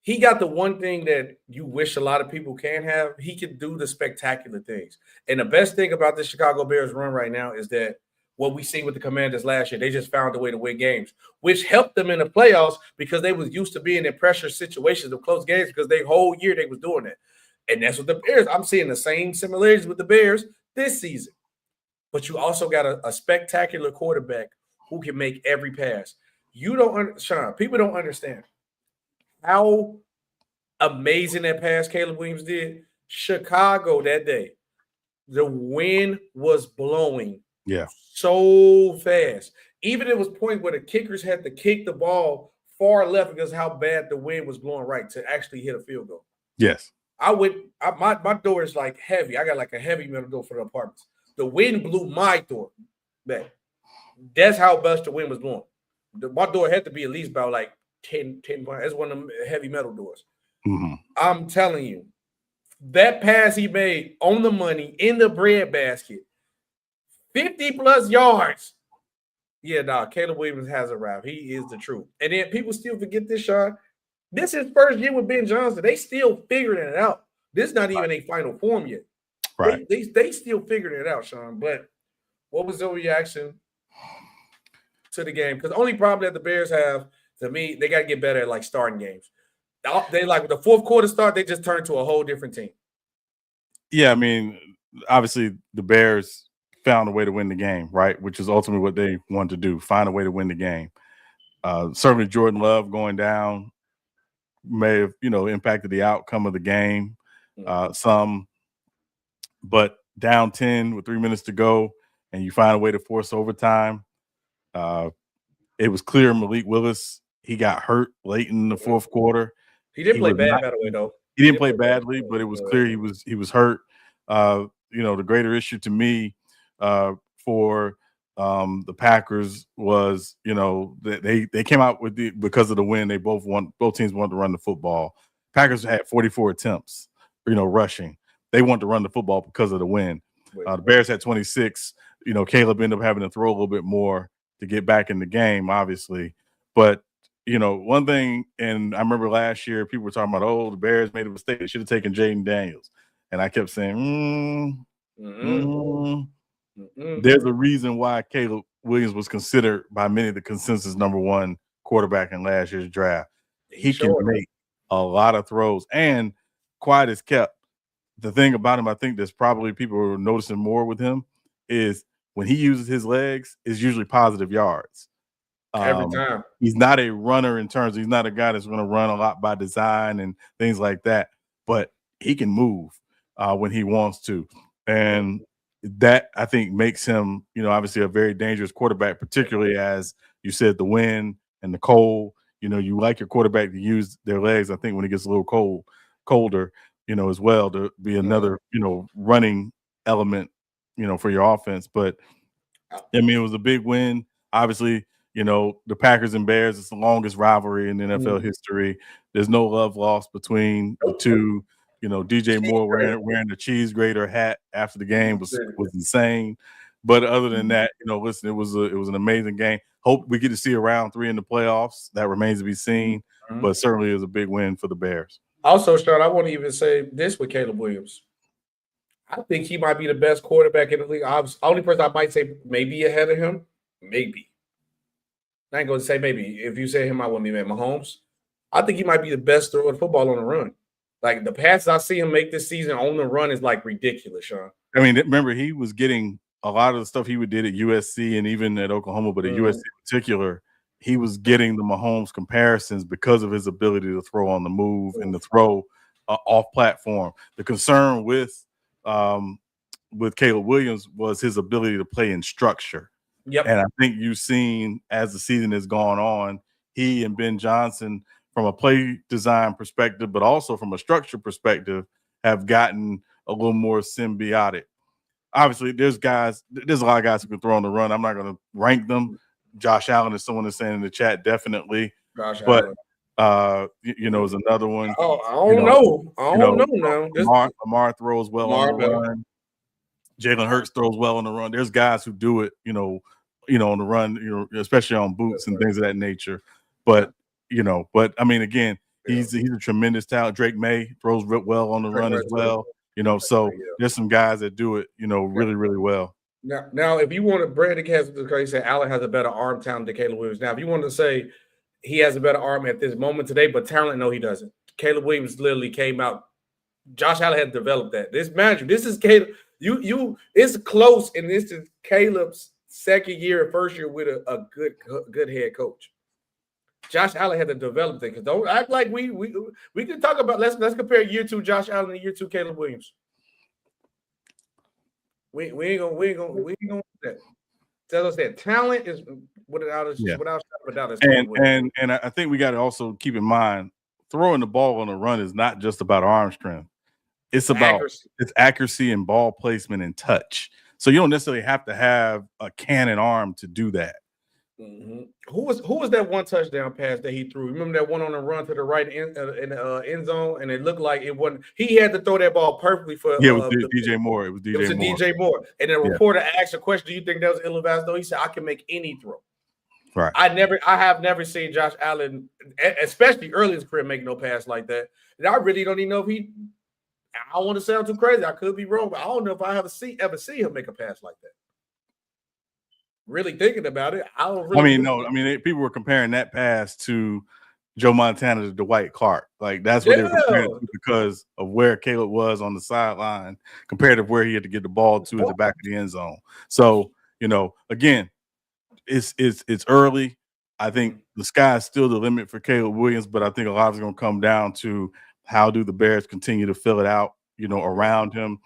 Speaker 2: he got the one thing that you wish a lot of people can have. He can do the spectacular things. And the best thing about the Chicago Bears run right now is that what we see with the Commanders last year, they just found a way to win games, which helped them in the playoffs because they was used to being in pressure situations of close games, because they whole year they was doing it. And that's what the Bears, I'm seeing the same similarities with the Bears this season. But you also got a spectacular quarterback who can make every pass. Sean, people don't understand how amazing that pass Caleb Williams did. Chicago that day, the wind was blowing so fast. Even it was point where the kickers had to kick the ball far left because how bad the wind was blowing right to actually hit a field goal.
Speaker 3: Yes.
Speaker 2: My door is like heavy. I got like a heavy metal door for the apartments. The wind blew my door back. That's how much the wind was blowing. My door had to be at least about like 10 points. That's one of them heavy metal doors.
Speaker 3: Mm-hmm.
Speaker 2: I'm telling you, that pass he made on the money in the bread basket, 50 plus yards. Yeah, Caleb Williams has arrived. He is the truth. And then people still forget this, Sean. This is first year with Ben Johnson. They still figuring it out. This is not even a final form yet.
Speaker 3: Right.
Speaker 2: They still figuring it out, Sean. But what was your reaction to the game? Because the only problem that the Bears have, to me, they got to get better at starting games. They with the fourth quarter start, they just turn to a whole different team.
Speaker 3: Yeah, I mean, obviously the Bears found a way to win the game, right? Which is ultimately what they wanted to do, find a way to win the game. Certainly Jordan Love going down may have, impacted the outcome of the game some, but down 10 with 3 minutes to go and you find a way to force overtime. It was clear Malik Willis, he got hurt late in the fourth quarter.
Speaker 2: He didn't play bad, by the way, though.
Speaker 3: He didn't play badly, but it was clear he was hurt. The greater issue to me for the Packers was, they came out with because of the win. They both teams wanted to run the football. Packers had 44 attempts, rushing. They wanted to run the football because of the win. The Bears had 26. Caleb ended up having to throw a little bit more to get back in the game, obviously. But one thing, and I remember last year people were talking about, the Bears made a mistake. They should have taken Jaden Daniels. and I kept saying, there's a reason why Caleb Williams was considered by many the consensus number one quarterback in last year's draft. He can make a lot of throws, and quiet as kept. The thing about him, I think there's probably people who are noticing more with him is when he uses his legs, it's usually positive yards.
Speaker 2: Every time.
Speaker 3: He's not a runner in terms of he's not a guy that's going to run a lot by design and things like that, but he can move when he wants to. And that I think makes him, obviously a very dangerous quarterback, particularly as you said, the wind and the cold. You like your quarterback to use their legs. I think when it gets a little colder, as well to be another, running element, for your offense. But I mean, it was a big win. Obviously, the Packers and Bears, it's the longest rivalry in NFL history. There's no love lost between the two. DJ Moore wearing the cheese grater hat after the game was insane. But other than that, listen, it was an amazing game. Hope we get to see a round 3 in the playoffs. That remains to be seen. But certainly is a big win for the Bears.
Speaker 2: Also, Sean, I want to even say this with Caleb Williams. I think he might be the best quarterback in the league. Only person I might say maybe ahead of him, maybe. I ain't going to say maybe. If you say him, I wouldn't be mad. Mahomes, I think he might be the best thrower of football on the run. Like the passes I see him make this season on the run is like ridiculous, Sean.
Speaker 3: I mean, remember he was getting a lot of the stuff he did at USC and even at Oklahoma, but at USC in particular, he was getting the Mahomes comparisons because of his ability to throw on the move and to throw off platform. The concern with Caleb Williams was his ability to play in structure.
Speaker 2: Yep.
Speaker 3: And I think you've seen as the season has gone on, he and Ben Johnson, from a play design perspective, but also from a structure perspective, have gotten a little more symbiotic. Obviously, there's a lot of guys who can throw on the run. I'm not going to rank them. Josh Allen is someone that's saying in the chat, definitely. Allen. Is another one.
Speaker 2: Oh, I don't know. I don't know now.
Speaker 3: Lamar throws well on the run. Jalen Hurts throws well on the run. There's guys who do it, on the run, especially on boots and things of that nature. But I mean, again, he's a tremendous talent. Drake May throws well on the run as well. So there's some guys that do it, really, really well.
Speaker 2: Now, if you want to, Brandon has he said Allen has a better arm talent than Caleb Williams. Now, if you want to say he has a better arm at this moment today, but talent, no, he doesn't. Caleb Williams literally came out. Josh Allen had developed that. This is Caleb. It's close, and this is Caleb's second year, first year with a good head coach. Josh Allen had to develop things. Don't act like we can talk about. Let's compare year 2 Josh Allen and year 2 Caleb Williams. We ain't gonna do that. As I said, talent is without
Speaker 3: and I think we got to also keep in mind throwing the ball on the run is not just about arm strength. It's about accuracy and ball placement and touch. So you don't necessarily have to have a cannon arm to do that.
Speaker 2: Mm-hmm. Who was that one touchdown pass that he threw? Remember that one on the run to the right in the end zone, and it looked like it wasn't. He had to throw that ball perfectly for.
Speaker 3: It was DJ Moore. It was
Speaker 2: DJ Moore. And the reporter asked a question: "Do you think that was ill-advised?" He said, "I can make any throw."
Speaker 3: Right.
Speaker 2: I have never seen Josh Allen, especially early in his career, make no pass like that. And I really don't even know if he. I don't want to sound too crazy. I could be wrong, but I don't know if I ever see him make a pass like that. Really thinking about it,
Speaker 3: people were comparing that pass to Joe Montana to Dwight Clark. Like that's what they were comparing to because of where Caleb was on the sideline compared to where he had to get the ball to at the back of the end zone. So, again, it's early. I think the sky is still the limit for Caleb Williams, but I think a lot is going to come down to how do the Bears continue to fill it out, around him.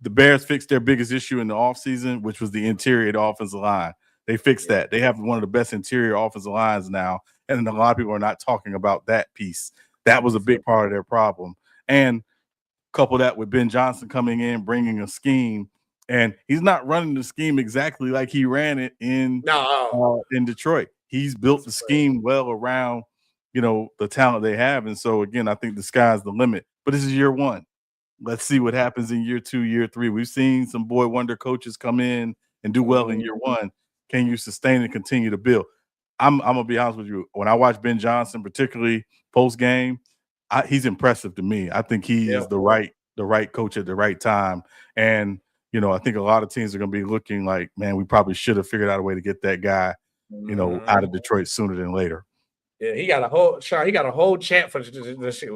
Speaker 3: The Bears fixed their biggest issue in the offseason, which was the interior of the offensive line. They fixed that. They have one of the best interior offensive lines now, and a lot of people are not talking about that piece. That was a big part of their problem. And couple that with Ben Johnson coming in, bringing a scheme, and he's not running the scheme exactly like he ran it in Detroit. He's built the scheme well around, the talent they have. And so, again, I think the sky's the limit. But this is year 1. Let's see what happens in year 2, year 3. We've seen some boy wonder coaches come in and do well in year 1. Can you sustain and continue to build? I'm gonna be honest with you. When I watch Ben Johnson, particularly post game, he's impressive to me. I think he is the right the right coach at the right time. And, you know, I think a lot of teams are going to be looking like, man, we probably should have figured out a way to get that guy, you know, out of Detroit sooner than later.
Speaker 2: Yeah, he got a whole chant for the shit.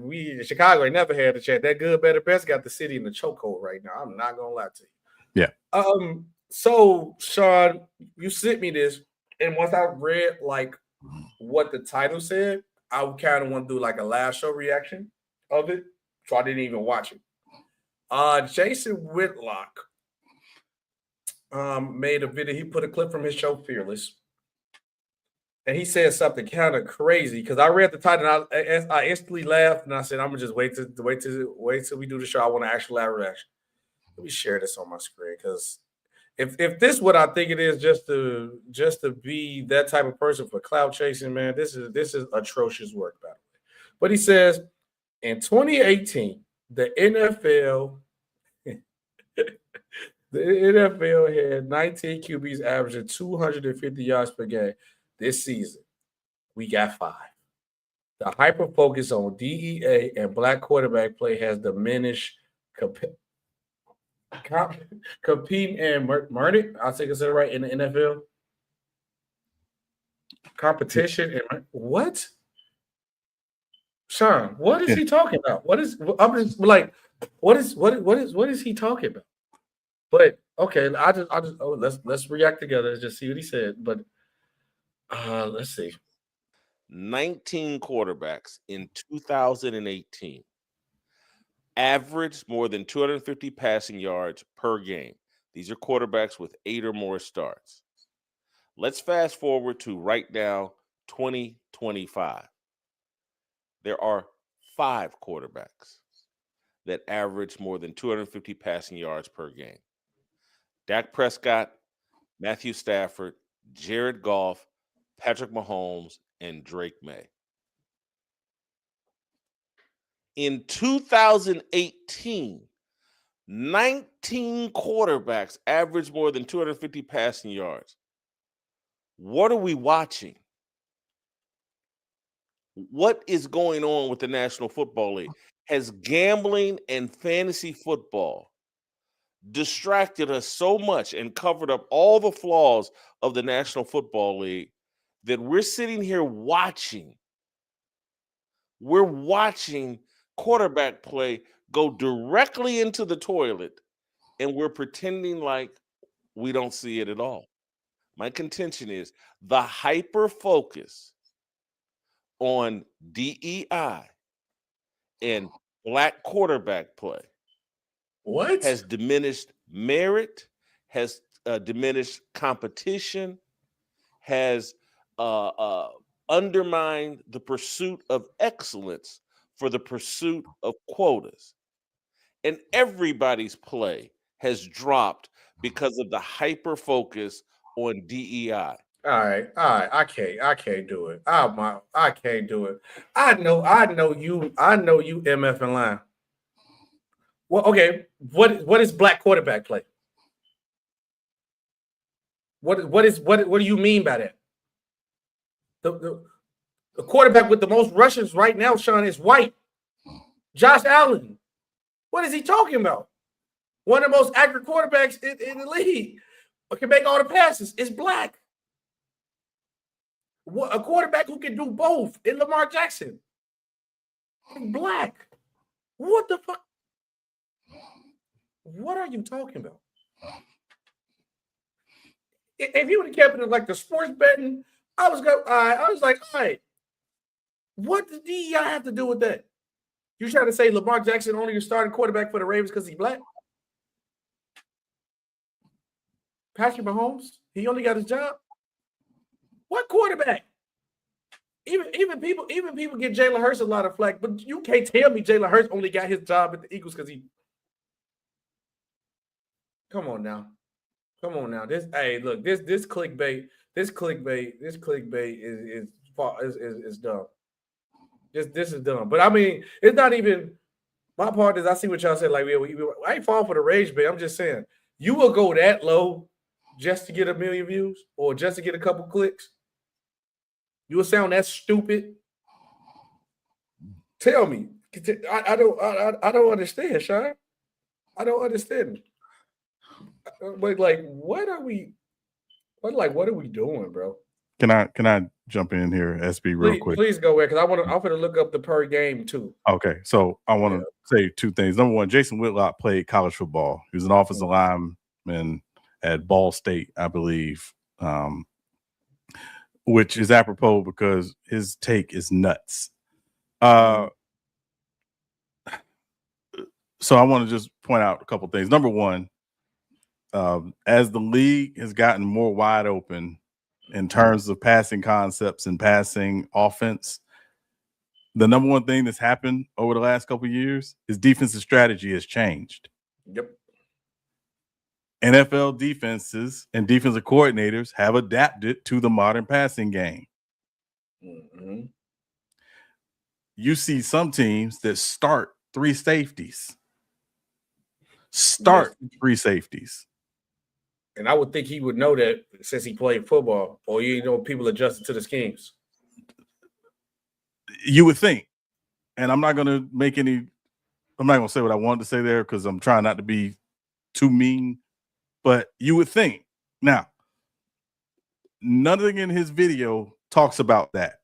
Speaker 2: We in Chicago ain't never had a chant. That good, better, best got the city in the chokehold right now. I'm not gonna lie to you.
Speaker 3: Yeah.
Speaker 2: So Sean, you sent me this, and once I read like what the title said, I kind of want to do like a live show reaction of it. So I didn't even watch it. Jason Whitlock made a video. He put a clip from his show Fearless. And he said something kind of crazy because I read the title and I instantly laughed and I said, I'm gonna just wait till we do the show. I want to actually live reaction. Let me share this on my screen because if this is what I think it is, just to be that type of person for cloud chasing, man, this is atrocious work, by the way. But he says in 2018, the NFL had 19 QBs averaging 250 yards per game. This season, we got 5. The hyper focus on DEA and black quarterback play has diminished competing and Murdick, I'll take it right in the NFL. Competition and what? Sean, what is he talking about? I'm just like, what is he talking about? But okay, let's react together and just see what he said. But let's see.
Speaker 6: 19 quarterbacks in 2018 averaged more than 250 passing yards per game. These are quarterbacks with 8 or more starts. Let's fast forward to right now, 2025. There are 5 quarterbacks that average more than 250 passing yards per game. Dak Prescott, Matthew Stafford, Jared Goff, Patrick Mahomes, and Drake May. In 2018, 19 quarterbacks averaged more than 250 passing yards. What are we watching? What is going on with the National Football League? Has gambling and fantasy football distracted us so much and covered up all the flaws of the National Football League that we're sitting here watching? We're watching quarterback play go directly into the toilet, and we're pretending like we don't see it at all. My contention is the hyper focus on DEI and black quarterback play has diminished merit, has diminished competition, has undermined the pursuit of excellence for the pursuit of quotas. And everybody's play has dropped because of the hyper focus on DEI.
Speaker 2: All right. I can't do it. I can't do it. I know you MF in line. Well, okay. What is black quarterback play? What do you mean by that? The quarterback with the most rushes right now, Sean, is white. Josh Allen. What is he talking about? One of the most accurate quarterbacks in the league. Can make all the passes. Is black. A quarterback who can do both in Lamar Jackson. Black. What the fuck? What are you talking about? If you would have kept it like the sports betting, I was like, all right. What does DEI have to do with that? You trying to say Lamar Jackson only your starting quarterback for the Ravens because he's black? Patrick Mahomes, he only got his job. What quarterback? Even people get Jalen Hurts a lot of flack, but you can't tell me Jalen Hurts only got his job at the Eagles because he. Come on now. This clickbait is dumb. This is dumb. But I mean, it's not even my part. Is I see what y'all said. Like, I ain't falling for the rage bait. I'm just saying you will go that low just to get 1 million views or just to get a couple clicks. You will sound that stupid. Tell me, I don't understand, Sean. I don't understand. But like, what are we doing, bro?
Speaker 3: Can I jump in here, SB, real quick?
Speaker 2: Please go ahead, because I'm gonna look up the per game too.
Speaker 3: Okay, so I want to say two things. Number one, Jason Whitlock played college football. He was an offensive lineman at Ball State, I believe, which is apropos because his take is nuts. So I want to just point out a couple things. Number one, as the league has gotten more wide open in terms of passing concepts and passing offense, the number one thing that's happened over the last couple of years is defensive strategy has changed.
Speaker 2: Yep.
Speaker 3: NFL defenses and defensive coordinators have adapted to the modern passing game.
Speaker 2: Mm-hmm.
Speaker 3: You see some teams that start three safeties. Three safeties.
Speaker 2: And I would think he would know that since he played football, or people adjusted to the schemes.
Speaker 3: You would think. And I'm not going to say what I wanted to say there because I'm trying not to be too mean, but you would think. Now, nothing in his video talks about that.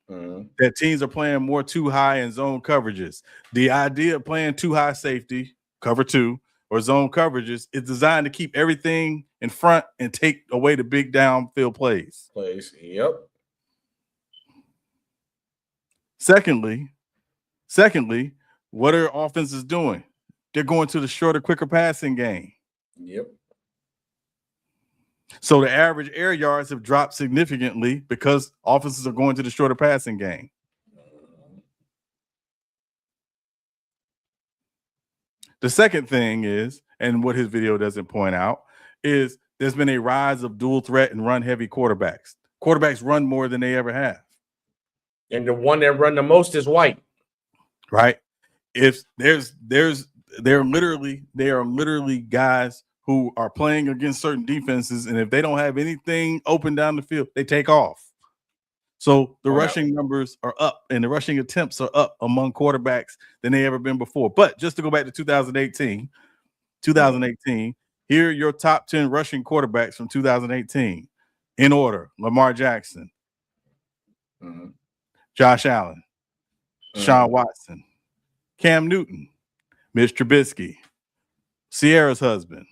Speaker 3: That teams are playing more too high in zone coverages. The idea of playing too high safety, cover two, or zone coverages is designed to keep everything in front and take away the big downfield plays.
Speaker 2: Yep.
Speaker 3: Secondly, what are offenses doing? They're going to the shorter, quicker passing game.
Speaker 2: Yep.
Speaker 3: So the average air yards have dropped significantly because offenses are going to the shorter passing game. The second thing is, and what his video doesn't point out, is there's been a rise of dual threat and run heavy quarterbacks. Quarterbacks run more than they ever have.
Speaker 2: And the one that run the most is White.
Speaker 3: Right? If they are literally guys who are playing against certain defenses, and if they don't have anything open down the field, they take off. So the rushing numbers are up, and the rushing attempts are up among quarterbacks than they ever been before. But just to go back to 2018, here are your top 10 rushing quarterbacks from 2018 in order: Lamar Jackson, Josh Allen, Deshaun Watson, Cam Newton, Mitch Trubisky, Sierra's husband,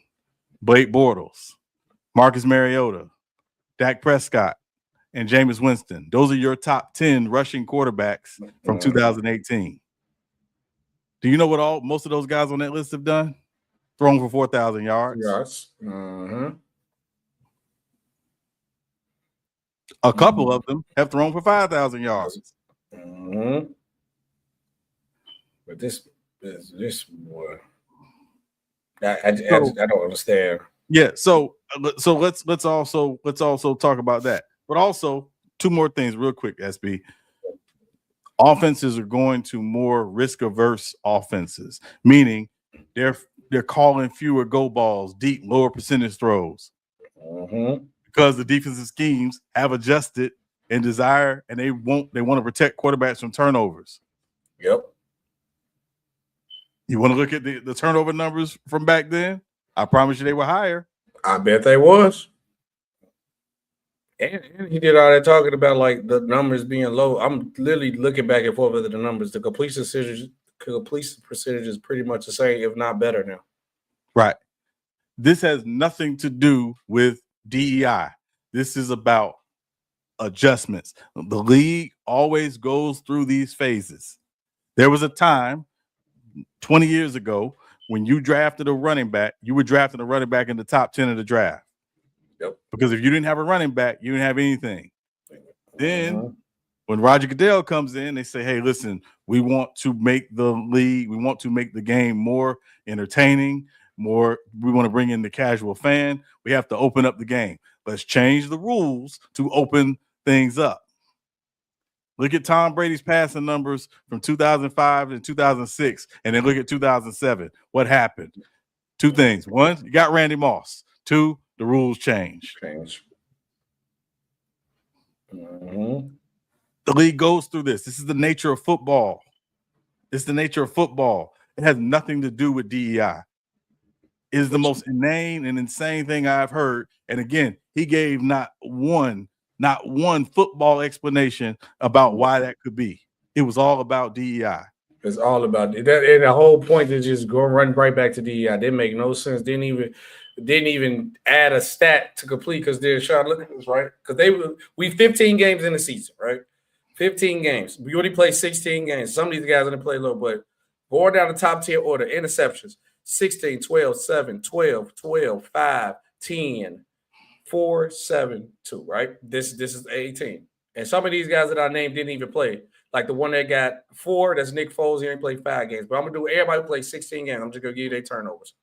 Speaker 3: Blake Bortles, Marcus Mariota, Dak Prescott, and Jameis Winston. Those are your top 10 rushing quarterbacks from 2018. Do you know what most of those guys on that list have done? Thrown for 4,000 yards.
Speaker 2: Yes.
Speaker 3: A couple of them have thrown for 5,000 yards.
Speaker 2: But this boy, I don't understand.
Speaker 3: Yeah, so let's also talk about that. But also, two more things real quick, SB. Offenses are going to more risk-averse offenses, meaning they're calling fewer go balls, deep, lower percentage throws, because the defensive schemes have adjusted and desire, and they want to protect quarterbacks from turnovers.
Speaker 2: Yep.
Speaker 3: You want to look at the turnover numbers from back then? I promise you they were higher.
Speaker 2: I bet they was. And he did all that talking about like the numbers being low. I'm literally looking back and forth with the numbers. The completion percentage is pretty much the same, if not better now.
Speaker 3: Right. This has nothing to do with DEI. This is about adjustments. The league always goes through these phases. There was a time 20 years ago when you drafted a running back, you were drafting a running back in the top 10 of the draft.
Speaker 2: Yep.
Speaker 3: Because if you didn't have a running back, you didn't have anything. Then when Roger Goodell comes in, they say, hey, listen, we want to make the game more entertaining, we want to bring in the casual fan. We have to open up the game. Let's change the rules to open things up. Look at Tom Brady's passing numbers from 2005 and 2006, and then look at 2007. What happened? Two things. One, you got Randy Moss. Two, the rules changed. The league goes through this. This is the nature of football. It's the nature of football. It has nothing to do with DEI. It is the most inane and insane thing I've heard. And again, he gave not one football explanation about why that could be. It was all about DEI.
Speaker 2: It's all about that, and the whole point is just go run right back to DEI. Didn't make no sense. Didn't even add a stat to complete because they're trying to look at this, right? Because we 15 games in the season, right? 15 games. We already played 16 games. Some of these guys only play a little, but going down the top tier order, interceptions 16, 12, 7, 12, 12, 5, 10, 4, 7, 2, right? This is 18. And some of these guys that I named didn't even play. Like the one that got 4, that's Nick Foles. He ain't played 5 games. But I'm going to do everybody who played 16 games. I'm just going to give you their turnovers.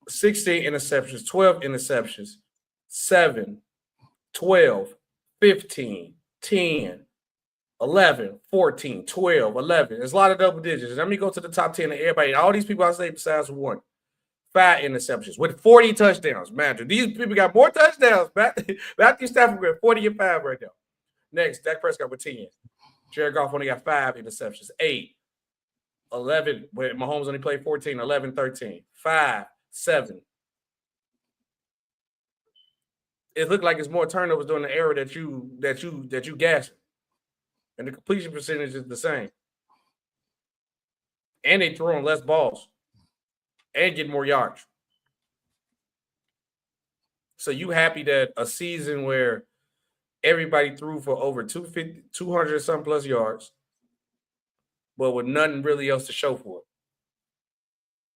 Speaker 2: 16 interceptions, 12 interceptions, 7, 12, 15, 10, 11, 14, 12, 11. There's a lot of double digits. Let me go to the top 10 of everybody. All these people I say besides one. 5 interceptions with 40 touchdowns. Man, these people got more touchdowns. Matthew Stafford with 40 and 5 right now. Next, Dak Prescott with 10. Jared Goff only got 5 interceptions. 8, 11. When Mahomes only played 14, 11, 13. 5, 7. It looked like it's more turnovers during the era that you gassed. And the completion percentage is the same. And they throwing less balls. And get more yards. So you happy that a season where everybody threw for over 200 some plus yards, but with nothing really else to show for it.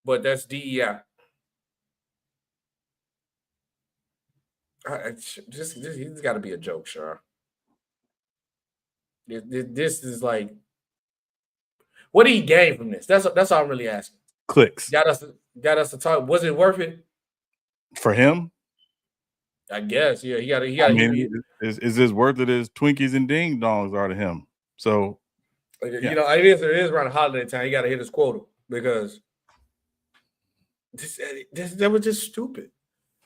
Speaker 2: But that's DEI. He's got to be a joke, sure. This is like, what did he gain from this? That's all I'm really asking.
Speaker 3: Clicks.
Speaker 2: Got us to talk. Was it worth it
Speaker 3: for him?
Speaker 2: I guess. Yeah, he got.
Speaker 3: I mean, is this worth it as Twinkies and Ding Dongs are to him? So,
Speaker 2: you know, it is around holiday time. He got to hit his quota because that was just stupid.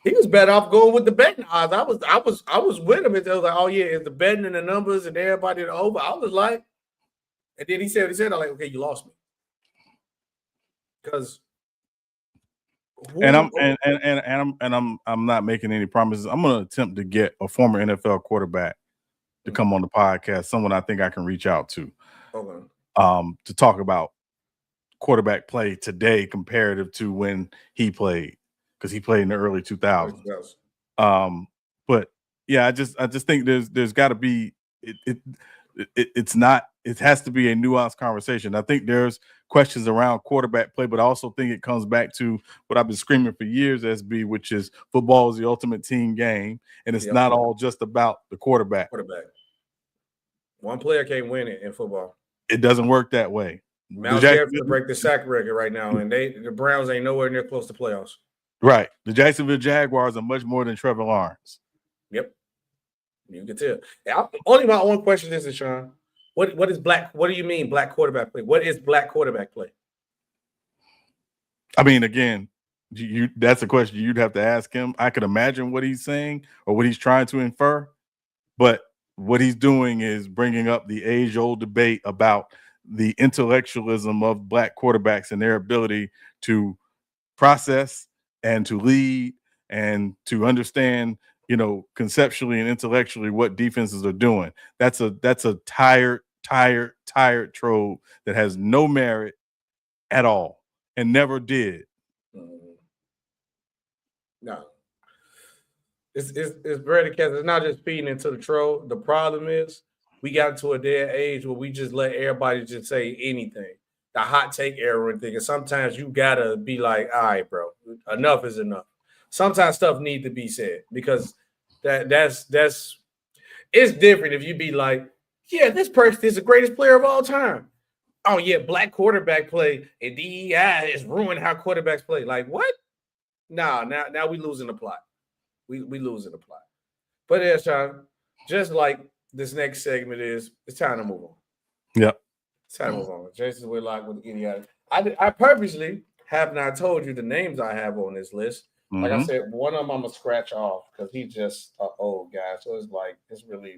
Speaker 2: He was better off going with the betting odds. I was with him. And I was like, oh yeah, it's the betting and the numbers and everybody over. I was like, and then he said, I'm like, okay, you lost me. Because I'm not making any promises. I'm going to attempt to get a former NFL quarterback to come on the podcast, someone I think I can reach out to. Okay. To talk about quarterback play today comparative to when he played, because he played in the early 2000s. But yeah, I just think there's got to be it has to be a nuanced conversation. I think there's questions around quarterback play, but I also think it comes back to what I've been screaming for years, SB, which is football is the ultimate team game, and it's not all just about the quarterback. One player can't win it in football.
Speaker 3: It doesn't work that way.
Speaker 2: Myles Garrett to break the sack record right now, and the Browns ain't nowhere near close to playoffs. Right.
Speaker 3: The Jacksonville Jaguars are much more than Trevor Lawrence.
Speaker 2: Yep. You can tell. Only my own question is, Sean, what is black? What do you mean black quarterback play? What is black quarterback play?
Speaker 3: I mean, again, that's a question you'd have to ask him. I could imagine what he's saying or what he's trying to infer, but what he's doing is bringing up the age-old debate about the intellectualism of black quarterbacks and their ability to process and to lead and to understand, you know, conceptually and intellectually what defenses are doing. That's a tired trope that has no merit at all and never did.
Speaker 2: No. It's very the case. It's not just feeding into the troll. The problem is we got into a day and age where we just let everybody just say anything. The hot take era and thing. And sometimes you gotta be like, all right, bro, enough is enough. Sometimes stuff needs to be said because that's it's different if you be like, yeah, this person is the greatest player of all time. Oh yeah, black quarterback play and DEI is ruining how quarterbacks play. Like what? Nah, now we losing the plot. We losing the plot. But yeah, Sean, just like this next segment is, it's time to move on.
Speaker 3: Yep.
Speaker 2: It's time to move on. Jason Whitlock with idiotic. I purposely have not told you the names I have on this list. Like I said, one of them I'm gonna scratch off because he's just an old guy. So it's like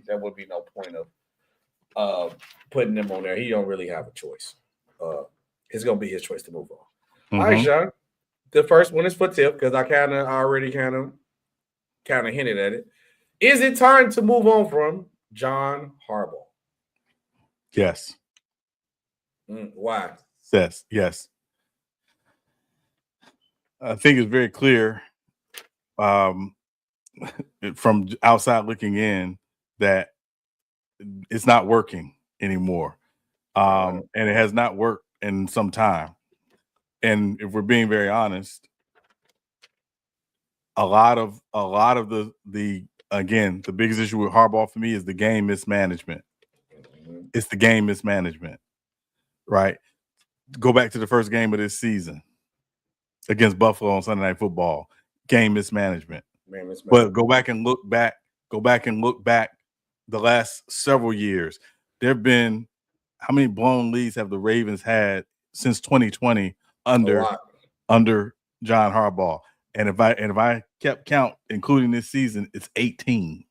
Speaker 2: there would be no point of putting him on there. He don't really have a choice. it's gonna be his choice to move on. All right, Sean. The first one is for Tip because I already kind of hinted at it. Is it time to move on from John Harbaugh?
Speaker 3: Yes.
Speaker 2: Why?
Speaker 3: Yes. I think it's very clear from outside looking in that it's not working anymore. And it has not worked in some time. And if we're being very honest, a lot of the again, the biggest issue with Harbaugh for me is the game mismanagement. It's the game mismanagement, right? Go back to the first game of this season against Buffalo on Sunday Night Football. Game mismanagement. But go back and look back the last several years. There have been how many blown leads have the Ravens had since 2020 under John Harbaugh? And if I kept count, including this season, it's 18.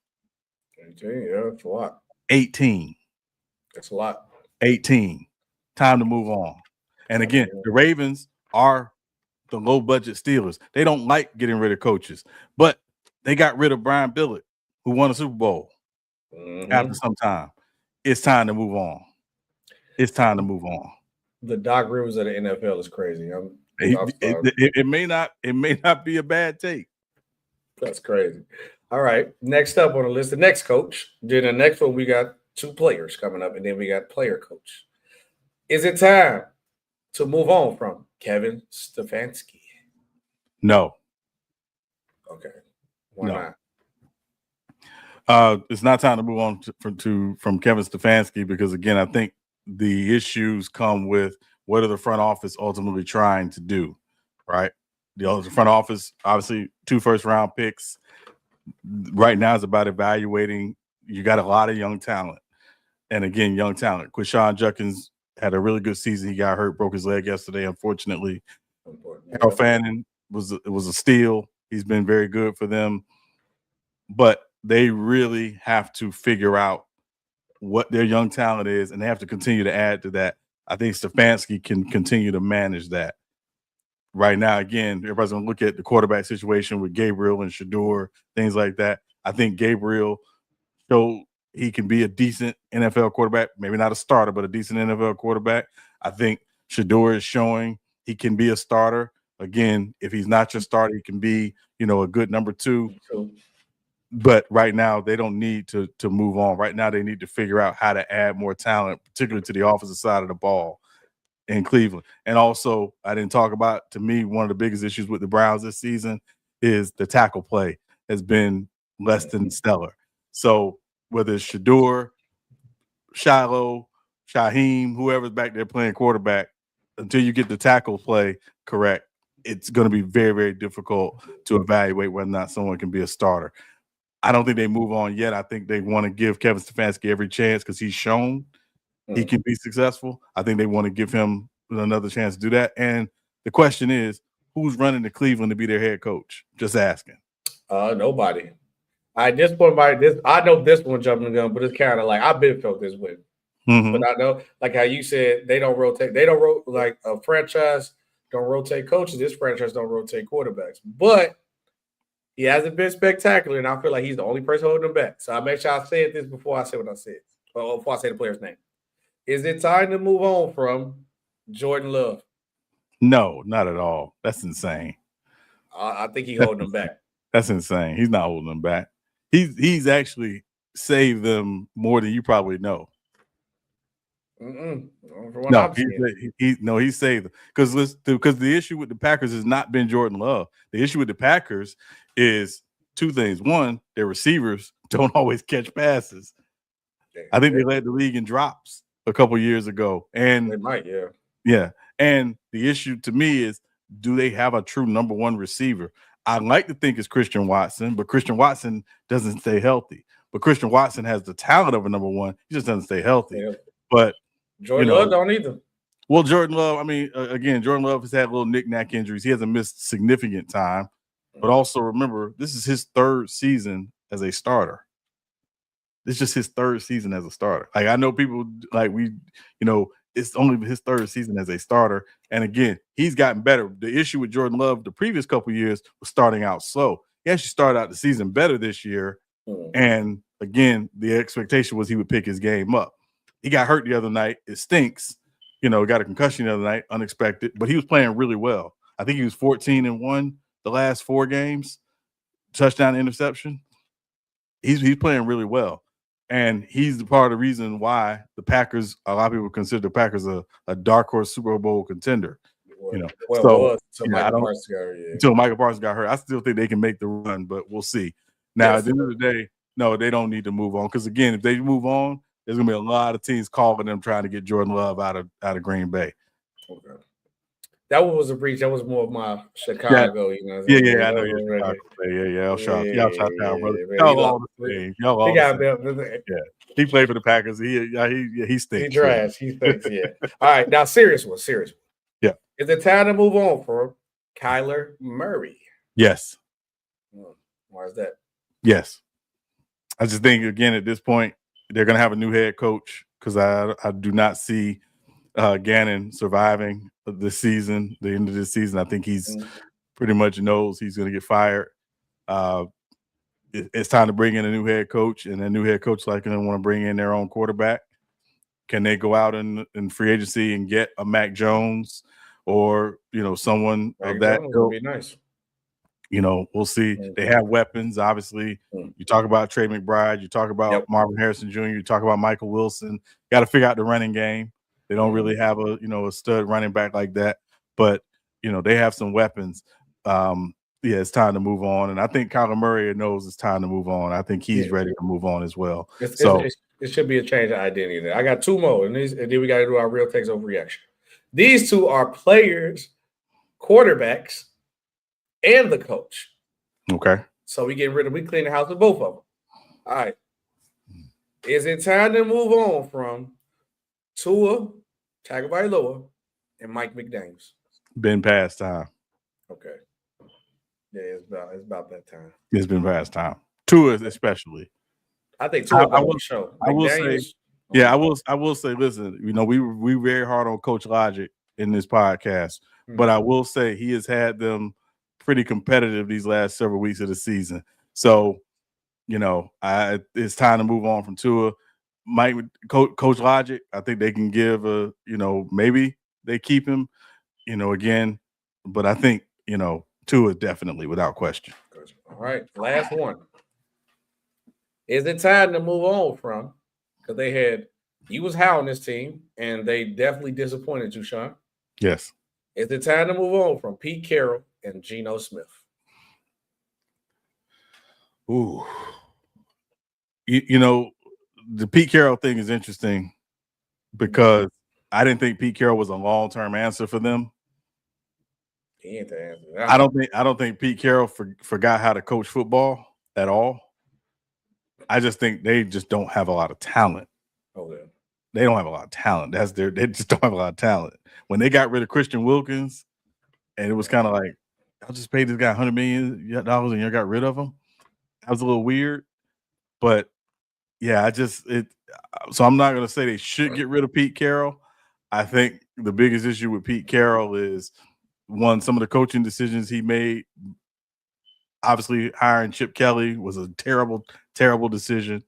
Speaker 2: 18, yeah, that's a lot.
Speaker 3: 18.
Speaker 2: That's a lot.
Speaker 3: 18. Time to move on. And again, the Ravens are the low budget Steelers. They don't like getting rid of coaches, but they got rid of Brian Billett, who won a Super Bowl after some time. It's time to move on. It's time to move on.
Speaker 2: The Doc Rivers of the NFL is crazy.
Speaker 3: It may not be a bad take.
Speaker 2: That's crazy. All right. Next up on the list, the next coach. Then the next one, we got 2 players coming up, and then we got player coach. Is it time to move on from Kevin Stefanski?
Speaker 3: No.
Speaker 2: Okay. Why
Speaker 3: not? It's not time to move on from Kevin Stefanski because, again, I think the issues come with what are the front office ultimately trying to do, right? The front office, obviously, 2 first-round picks. Right now is about evaluating. You got a lot of young talent. And, again, young talent. Quinshon Judkins had a really good season. He got hurt, broke his leg yesterday, unfortunately. Harold Fannin was a steal. He's been very good for them. But they really have to figure out what their young talent is, and they have to continue to add to that. I think Stefanski can continue to manage that. Right now, again, everybody's going to look at the quarterback situation with Gabriel and Shador, things like that. I think Gabriel showed he can be a decent NFL quarterback, maybe not a starter, but a decent NFL quarterback. I think Shador is showing he can be a starter. Again, if he's not your starter, he can be, a good number 2. But right now, they don't need to move on. Right now, they need to figure out how to add more talent, particularly to the offensive side of the ball in Cleveland. And also, I didn't talk about, to me, one of the biggest issues with the Browns this season is the tackle play has been less than stellar. So whether it's Shador, Shiloh, Shaheem, whoever's back there playing quarterback, until you get the tackle play correct, it's going to be very, very difficult to evaluate whether or not someone can be a starter. I don't think they move on yet. I think they want to give Kevin Stefanski every chance because he's shown he can be successful. I think they want to give him another chance to do that. And the question is, who's running to Cleveland to be their head coach? Just asking.
Speaker 2: Nobody. I know this one jumping the gun, but it's kind of like I've been felt this way. But I know, like how you said, they don't rotate. They don't like a franchise don't rotate coaches. This franchise don't rotate quarterbacks. But he hasn't been spectacular, and I feel like he's the only person holding him back. So I make sure I said this before I say what I said, or before I say the player's name. Is it time to move on from Jordan Love?
Speaker 3: No, not at all. That's insane.
Speaker 2: I think he's holding them back.
Speaker 3: That's insane. He's not holding them back. He's actually saved them more than you probably know. No, he saved them because the issue with the Packers has not been Jordan Love. The issue with the Packers is 2 things. One, their receivers don't always catch passes. I think they led the league in drops a couple years ago, and
Speaker 2: they might,
Speaker 3: yeah. And the issue to me is, do they have a true number 1 receiver? I'd like to think it's Christian Watson, but Christian Watson doesn't stay healthy. But Christian Watson has the talent of a number 1. He just doesn't stay healthy. Yeah. But
Speaker 2: Jordan Love don't either.
Speaker 3: Well, Jordan Love, I mean, again, Jordan Love has had little knick-knack injuries. He hasn't missed significant time. But also remember, this is his 3rd season as a starter. It's just his 3rd season as a starter. Like, I know people, like, it's only his third season as a starter. And again, he's gotten better. The issue with Jordan Love the previous couple of years was starting out slow. He actually started out the season better this year. And again, the expectation was he would pick his game up. He got hurt the other night. It stinks. Got a concussion the other night, unexpected, but he was playing really well. I think he was 14-1 the last 4 games, touchdown, interception. He's playing really well. And he's the part of the reason why the Packers, a lot of people consider the Packers a dark horse Super Bowl contender. Until Michael Parsons got hurt. I still think they can make the run, but we'll see. Now, at the end of the day, no, they don't need to move on. Because again, if they move on, there's gonna be a lot of teams calling them trying to get Jordan Love out of Green Bay.
Speaker 2: Okay. That one was a breach. That was more of my Chicago.
Speaker 3: I know you're Chicago. Y'all shout out, brother. Y'all all the same. Y'all all the same. He played for the Packers. He stinks.
Speaker 2: He trash. He stinks. Yeah. All right. Now, serious one.
Speaker 3: Yeah.
Speaker 2: Is it time to move on for Kyler Murray?
Speaker 3: Yes.
Speaker 2: Why is that?
Speaker 3: Yes. I just think again at this point they're going to have a new head coach because I do not see Gannon surviving this season, the end of this season. I think he's pretty much knows he's going to get fired. It's time to bring in a new head coach, and a new head coach like going to want to bring in their own quarterback. Can they go out in free agency and get a Mac Jones or someone
Speaker 2: Mac
Speaker 3: of that?
Speaker 2: Would be nice.
Speaker 3: We'll see. They have weapons, obviously. You talk about Trey McBride, you talk about Marvin Harrison Jr., you talk about Michael Wilson. Got to figure out the running game. They don't really have a stud running back like that, but they have some weapons. It's time to move on, and I think Kyler Murray knows it's time to move on. I think he's ready to move on as well.
Speaker 2: It should be a change of identity there. I got 2 more, and then we got to do our real takes overreaction. These 2 are players, quarterbacks, and the coach.
Speaker 3: Okay.
Speaker 2: So we clean the house with both of them. All right. Is it time to move on from Tua Tagovailoa and Mike McDaniels?
Speaker 3: Been past time.
Speaker 2: Okay. Yeah, it's about that time.
Speaker 3: It's been past time. Tua especially.
Speaker 2: I think Tua will show.
Speaker 3: I will say, I will say, listen, we very hard on Coach Logic in this podcast, but I will say he has had them pretty competitive these last several weeks of the season. So, it's time to move on from Tua. Coach Logic, I think they can give maybe they keep him, again, but I think, Tua definitely without question.
Speaker 2: All right, last one. Is it time to move on from, because you was high on this team and they definitely disappointed you, Sean.
Speaker 3: Yes.
Speaker 2: Is it time to move on from Pete Carroll and Geno Smith?
Speaker 3: Ooh. The Pete Carroll thing is interesting because I didn't think Pete Carroll was a long-term answer for them.
Speaker 2: He ain't the answer.
Speaker 3: I don't think Pete Carroll forgot how to coach football at all. I just think they just don't have a lot of talent.
Speaker 2: Okay.
Speaker 3: They don't have a lot of talent. They just don't have a lot of talent. When they got rid of Christian Wilkins, and it was kind of like, I'll just pay this guy $100 million and you got rid of him. That was a little weird, but yeah, so I'm not going to say they should get rid of Pete Carroll. I think the biggest issue with Pete Carroll is some of the coaching decisions he made. Obviously, hiring Chip Kelly was a terrible, terrible decision.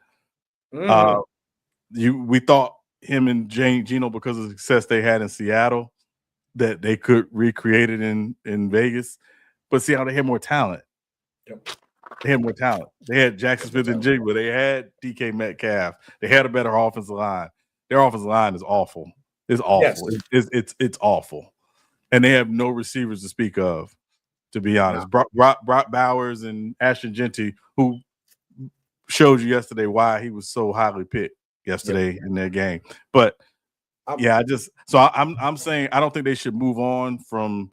Speaker 3: We thought him and Geno, because of the success they had in Seattle, that they could recreate it in Vegas. But see how they had more talent.
Speaker 2: Yep.
Speaker 3: They had more talent. They had Jackson Smith and Jigba. They had DK Metcalf. They had a better offensive line. Their offensive line is awful. It's awful. Yes. It's awful. And they have no receivers to speak of, to be honest. No. Brock Bowers and Ashton Genty, who showed you yesterday why he was so highly picked yesterday in their game. But I'm saying I don't think they should move on from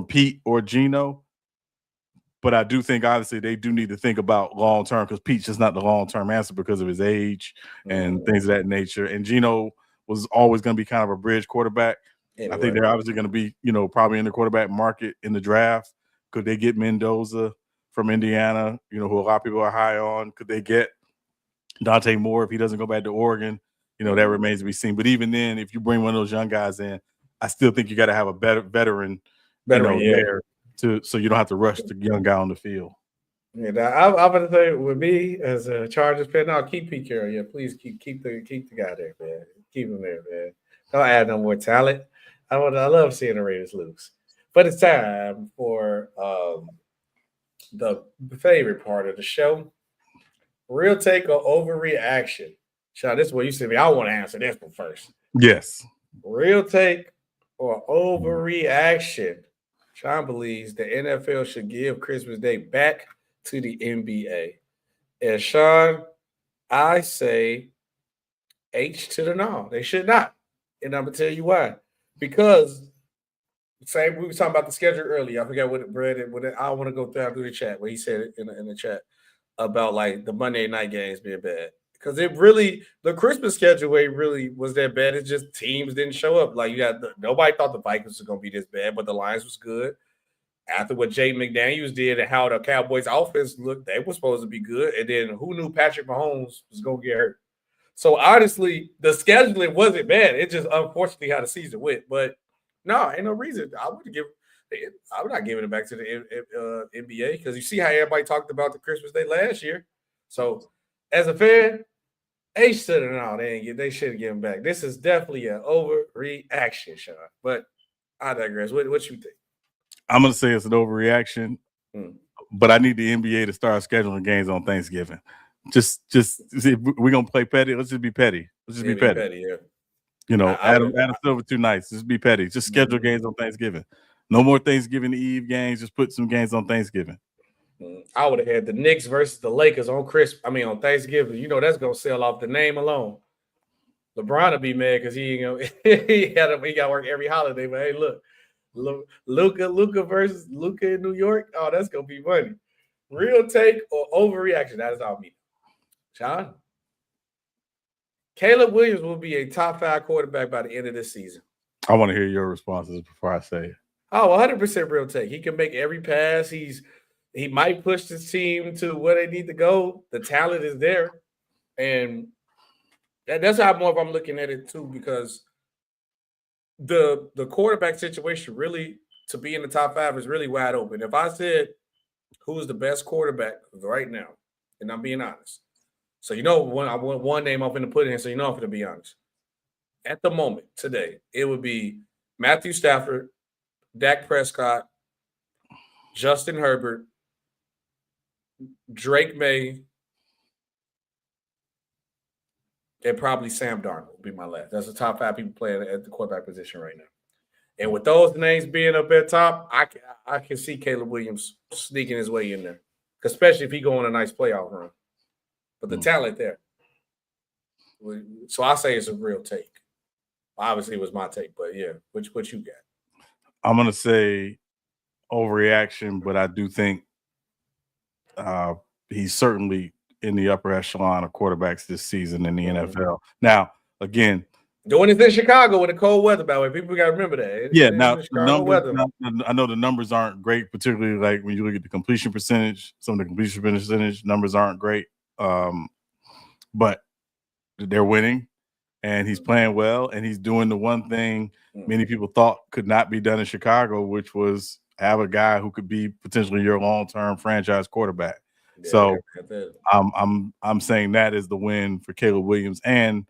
Speaker 3: Pete or Geno. But I do think, obviously, they do need to think about long-term, because Pete's just not the long-term answer because of his age and things of that nature. And Geno was always going to be kind of a bridge quarterback. Anyway. I think they're obviously going to be, probably in the quarterback market in the draft. Could they get Mendoza from Indiana, who a lot of people are high on? Could they get Dante Moore if he doesn't go back to Oregon? that remains to be seen. But even then, if you bring one of those young guys in, I still think you got to have a better veteran, there so you don't have to rush the young guy on the field.
Speaker 2: Yeah, I'm gonna say with me as a Chargers fan, now keep Pete Carroll. Yeah, please keep the guy there, man. Keep him there, man. Don't add no more talent. I love seeing the Raiders lose. But it's time for the favorite part of the show. Real take or overreaction. Sean, this is what you said me. I want to answer this one first.
Speaker 3: Yes.
Speaker 2: Real take or overreaction. Sean believes the NFL should give Christmas Day back to the NBA. And Sean, I say H to the no. They should not. And I'm going to tell you why. Because we were talking about the schedule earlier. I forgot what Brad and I want to go through the chat where he said it in the chat about like the Monday night games being bad. Because the Christmas schedule really was that bad. It's just teams didn't show up. Like nobody thought the Vikings was going to be this bad, but the Lions was good. After what Jay McDaniels did and how the Cowboys offense looked, they were supposed to be good. And then who knew Patrick Mahomes was going to get hurt? So honestly, the scheduling wasn't bad. It just unfortunately how the season went. But no, ain't no reason. I'm not giving it back to the NBA because you see how everybody talked about the Christmas Day last year. So as a fan, they shouldn't know. They shouldn't give them back. This is definitely an overreaction, Sean. But I digress. What you think?
Speaker 3: I'm gonna say it's an overreaction, but I need the NBA to start scheduling games on Thanksgiving. Just see, we're gonna play petty. Let's just be petty. Let's just be petty.
Speaker 2: Yeah.
Speaker 3: Adam Silver too nice. Just be petty. Just schedule games on Thanksgiving. No more Thanksgiving Eve games. Just put some games on Thanksgiving.
Speaker 2: I would have had the Knicks versus the Lakers on Thanksgiving. That's gonna sell off the name alone. LeBron will be mad because he got to work every holiday. But hey, look. Luka versus Luka in New York. Oh, that's gonna be funny. Real take or overreaction? That is all me. Sean, Caleb Williams will be a top 5 quarterback by the end of this season.
Speaker 3: I want to hear your responses before I say it.
Speaker 2: Oh, 100% real take. He can make every pass. He might push his team to where they need to go. The talent is there, and that's how I'm looking at it too because. The quarterback situation really to be in the top 5 is really wide open. If I said who's the best quarterback right now, and I'm being honest, so I want one name I'm going to put in, so I'm going to be honest. At the moment today, it would be Matthew Stafford, Dak Prescott, Justin Herbert, Drake May, and probably Sam Darnold will be my last. That's the top 5 people playing at the quarterback position right now. And with those names being up at top, I can see Caleb Williams sneaking his way in there, especially if he go on a nice playoff run. But the talent there. So I say it's a real take. Obviously, it was my take, but yeah, what you got?
Speaker 3: I'm going to say overreaction, but I do think he's certainly in the upper echelon of quarterbacks this season in the NFL. Now, again,
Speaker 2: doing it in Chicago with the cold weather, by the way. People got to remember that.
Speaker 3: Now the numbers, I know the numbers aren't great, particularly like when you look at the completion percentage. Some of the completion percentage numbers aren't great, but they're winning, and he's playing well, and he's doing the one thing many people thought could not be done in Chicago, which was have a guy who could be potentially your long-term franchise quarterback. Yeah, so I'm saying that is the win for Caleb Williams. And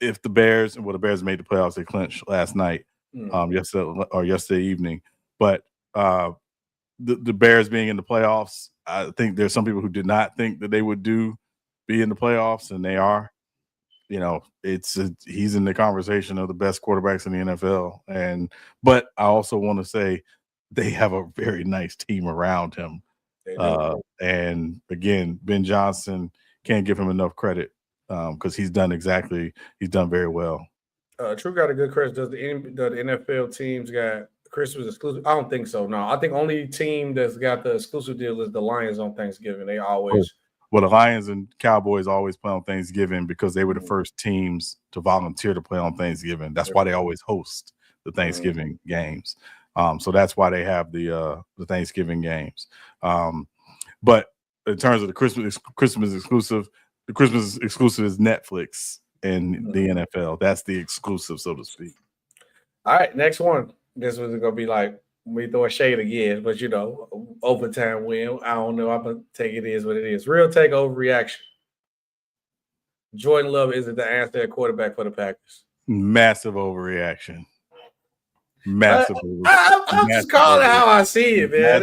Speaker 3: if the Bears made the playoffs, they clinched last night, yesterday evening. But the Bears being in the playoffs, I think there's some people who did not think that they would be in the playoffs, and they are. He's in the conversation of the best quarterbacks in the NFL. But I also want to say they have a very nice team around him. And again, Ben Johnson, can't give him enough credit because he's done very well.
Speaker 2: True got a good credit. Does the NFL teams got Christmas exclusive? I don't think so. No, I think only team that's got the exclusive deal is the Lions on Thanksgiving. They always.
Speaker 3: Well, the Lions and Cowboys always play on Thanksgiving because they were the first teams to volunteer to play on Thanksgiving. That's why they always host the Thanksgiving games. So that's why they have the Thanksgiving games. But in terms of the Christmas exclusive, the Christmas exclusive is Netflix in the NFL. That's the exclusive, so to speak.
Speaker 2: All right, next one. This was gonna be like we throw a shade again, but overtime win. I don't know. I'm gonna take it is what it is. Real take overreaction. Jordan Love isn't the answer at quarterback for the Packers.
Speaker 3: Massive overreaction. Massive.
Speaker 2: I'm just calling it how I see it, man.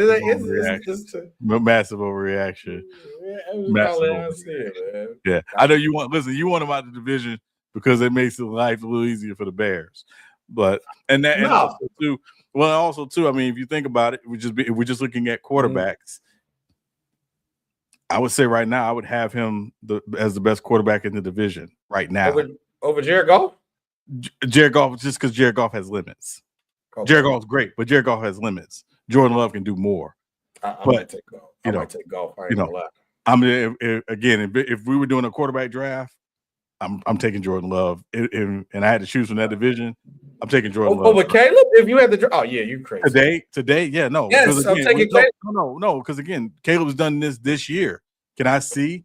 Speaker 3: Massive overreaction. Yeah, I know you want him out of the division because it makes life a little easier for the Bears. But and also too. I mean, if you think about it, if we're just looking at quarterbacks, I would say right now I would have him as the best quarterback in the division right now
Speaker 2: over Jared Goff.
Speaker 3: Jared Goff, just because Jared Goff has limits. Okay. Jared Goff's great, but Jared Goff has limits. Jordan Love can do more.
Speaker 2: I might take Goff. I might take Goff.
Speaker 3: I mean, if we were doing a quarterback draft, I'm taking Jordan Love, and I had to choose from that division. I'm taking Jordan Love.
Speaker 2: Over Caleb? If you had the you crazy.
Speaker 3: Today, yeah, no.
Speaker 2: Yes, I'm taking Caleb.
Speaker 3: No, because again, Caleb's done this year. Can I see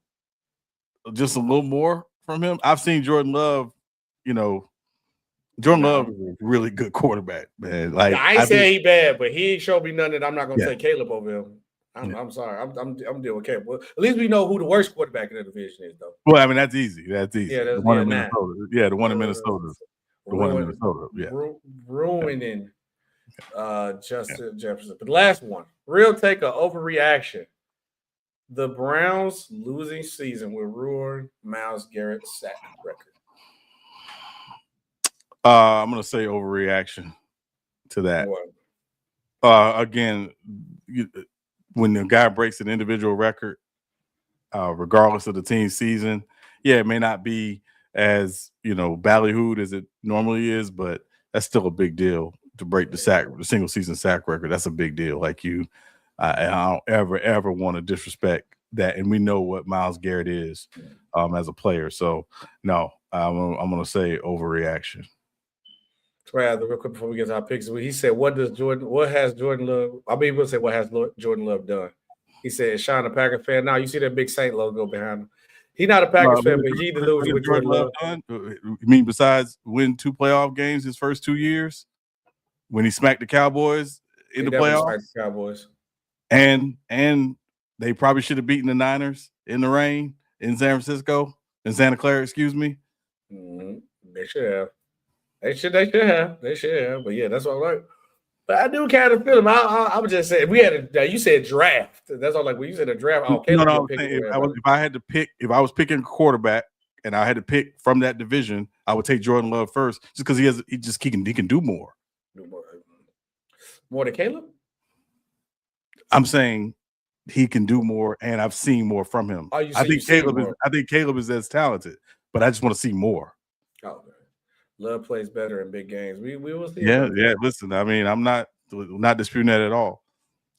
Speaker 3: just a little more from him? I've seen Jordan Love. Jordan Love is a really good quarterback, man. Like
Speaker 2: I say he bad, but he ain't showed me none that I'm not gonna take Caleb over him. I'm sorry. I'm dealing with Caleb. Well, at least we know who the worst quarterback in the division is, though.
Speaker 3: Well, I mean, that's easy. Yeah,
Speaker 2: the
Speaker 3: one in Minnesota. Yeah, the one in Minnesota. Yeah.
Speaker 2: Ruining Justin Jefferson. But the last one, real take a overreaction. The Browns losing season will ruin Myles Garrett's sack record.
Speaker 3: I'm gonna say overreaction to that. Again, when the guy breaks an individual record, regardless of the team's season, it may not be as ballyhooed as it normally is, but that's still a big deal to break the single season sack record. That's a big deal. Like I don't ever want to disrespect that, and we know what Myles Garrett is as a player. So no, I'm gonna say overreaction.
Speaker 2: Real quick before we get to our picks, he said, "What has Jordan Love?" I mean, we'll say, "What has Jordan Love done?" He said, "Sean, a Packer fan." Now you see that big Saint logo behind him. He's not a Packers fan, but he deluded with Jordan Love.
Speaker 3: You mean besides win 2 playoff games his first 2 years, when he smacked the Cowboys in the playoffs?
Speaker 2: The Cowboys,
Speaker 3: and they probably should have beaten the Niners in the rain in Santa Clara. Excuse me.
Speaker 2: Mm-hmm. They should have. They should have. But yeah, that's all right. But I do kind of feel him. I would just say, you said draft. That's all. Like when you said a draft. Okay,
Speaker 3: if I was picking a quarterback and I had to pick from that division, I would take Jordan Love first, just because he can do more.
Speaker 2: More than Caleb?
Speaker 3: I'm saying he can do more, and I've seen more from him. I think Caleb is as talented, but I just want to see more.
Speaker 2: Oh, Love plays better in big games. We will see.
Speaker 3: Yeah. Listen, I mean, I'm not disputing that at all.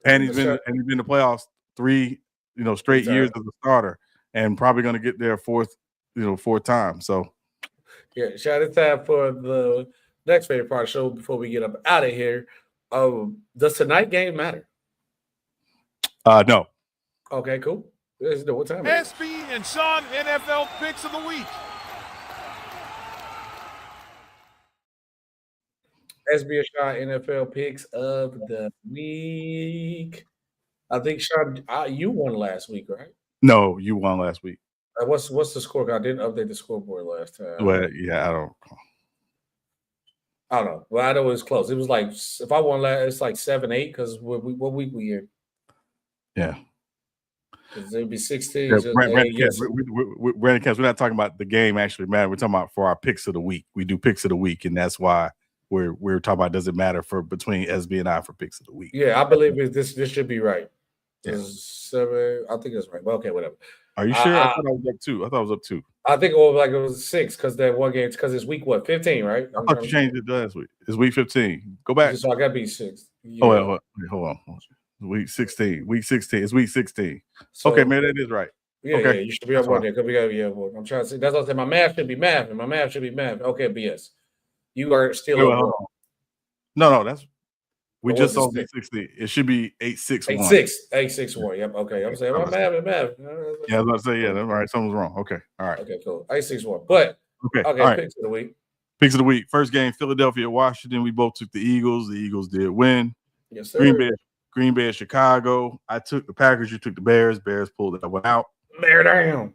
Speaker 3: And he's been in the playoffs 3, straight years as a starter, and probably going to get there fourth time. So,
Speaker 2: yeah, shout out time for the next favorite part of the show before we get up out of here. Does tonight game matter?
Speaker 3: No.
Speaker 2: Okay, cool. What time?
Speaker 7: SB and Sean NFL picks of the week.
Speaker 2: SB and Sean NFL picks of the week. I think Sean, you won last week, right?
Speaker 3: No, you won last week.
Speaker 2: What's the score? I didn't update the scoreboard last time.
Speaker 3: Well, yeah, I don't
Speaker 2: know. Well, I know it was close. It was like if I won last, it's like 7-8 because what week we in?
Speaker 3: Yeah.
Speaker 2: It'd be 16.
Speaker 3: Yeah, Brandon Kemp, we're not talking about the game actually, man. We're talking about for our picks of the week. We do picks of the week, and that's why we're talking about does it matter for between SB and I for picks of the week.
Speaker 2: Yeah, I believe this should be right. Yeah. 7, I think that's right. Well, okay, whatever.
Speaker 3: Are you sure? I thought I was up 2.
Speaker 2: I think it was 6 because that one game because it's week 15, right?
Speaker 3: I thought you changed it last week. It's week 15. Go back.
Speaker 2: So I gotta be 6.
Speaker 3: Yeah. Oh, wait, hold on. Week 16. It's week 16. So, okay, man, that is right.
Speaker 2: Yeah,
Speaker 3: okay.
Speaker 2: Yeah, you should be up one there. I'm trying to see. That's what I'm saying. My math should be math, and my math should be math. Okay, BS. You are still up.
Speaker 3: No, that's we just saw 60. It should be 861.
Speaker 2: 861. Yep. Okay. I'm saying my math.
Speaker 3: Yeah, I was about to say, yeah, that's right. Something's wrong. Okay. All right.
Speaker 2: Okay, cool. 861. But
Speaker 3: Okay.
Speaker 2: Okay,
Speaker 3: All right.
Speaker 2: picks of the week.
Speaker 3: Picks of the week. First game, Philadelphia, Washington. We both took the Eagles. The Eagles did win.
Speaker 2: Yes, sir.
Speaker 3: Green Bay, Chicago. I took the Packers. You took the Bears. Bears pulled that one out.
Speaker 2: Bear down.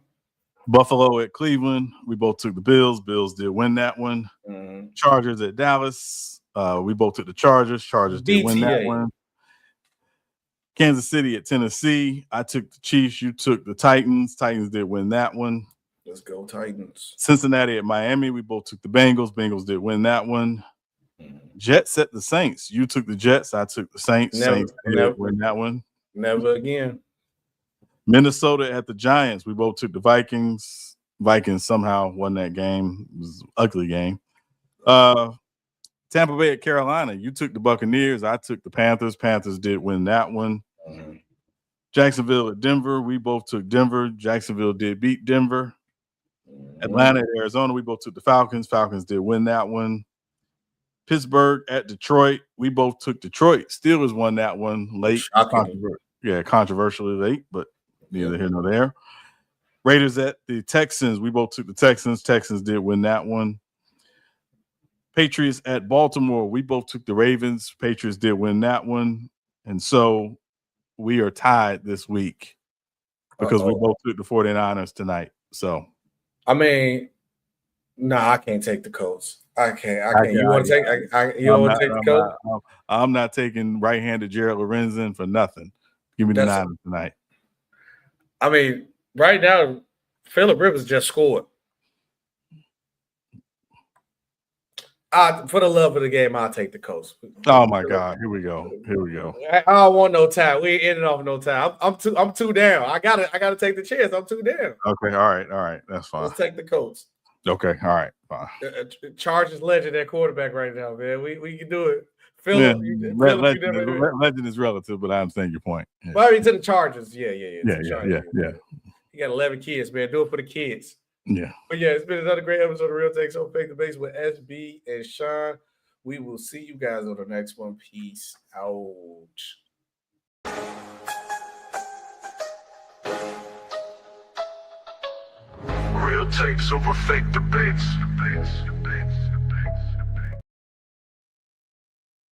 Speaker 3: Buffalo at Cleveland. We both took the Bills. Bills did win that one. Chargers at Dallas. We both took the Chargers. Chargers did win that one. Kansas City at Tennessee. I took the Chiefs. You took the Titans. Titans did win that one.
Speaker 2: Let's go Titans.
Speaker 3: Cincinnati at Miami. We both took the Bengals. Bengals did win that one. Jets at the Saints. You took the Jets. I took the Saints. Saints did win that one.
Speaker 2: Never again.
Speaker 3: Minnesota at the Giants. We both took the Vikings. Vikings somehow won that game. It was an ugly game. Tampa Bay at Carolina. You took the Buccaneers. I took the Panthers. Panthers did win that one. Jacksonville at Denver. We both took Denver. Jacksonville did beat Denver. Atlanta at Arizona. We both took the Falcons. Falcons did win that one. Pittsburgh at Detroit. We both took Detroit. Steelers won that one late. Controversially late, but neither here nor there. Raiders at the Texans. We both took the Texans. Texans did win that one. Patriots at Baltimore. We both took the Ravens. Patriots did win that one. And so we are tied this week because we both took the 49ers tonight. So,
Speaker 2: I mean, I can't take the Colts. I can't. You want to take? You want to take the Colts?
Speaker 3: I'm not taking right-handed Jared Lorenzen for nothing. Give me the Niners tonight.
Speaker 2: I mean, right now, Phillip Rivers just scored. For the love of the game, I'll take the Colts.
Speaker 3: Oh my God! Here we go.
Speaker 2: I don't want no time. We ain't ending off no time. I'm two down. I gotta take the chance. I'm two down.
Speaker 3: Okay. All right. That's fine.
Speaker 2: Let's take the Colts.
Speaker 3: Okay. All right. Fine.
Speaker 2: Chargers legend at quarterback right now, man. We can do it.
Speaker 3: Legend is relative, but I understand your point. Yeah.
Speaker 2: Well, to the Chargers. Yeah.
Speaker 3: Yeah.
Speaker 2: You got 11 kids, man. Do it for the kids.
Speaker 3: Yeah.
Speaker 2: But yeah, it's been another great episode of Real Takes on Fake the Base with SB and Sean. We will see you guys on the next one. Peace out.
Speaker 1: Real takes over fake debates.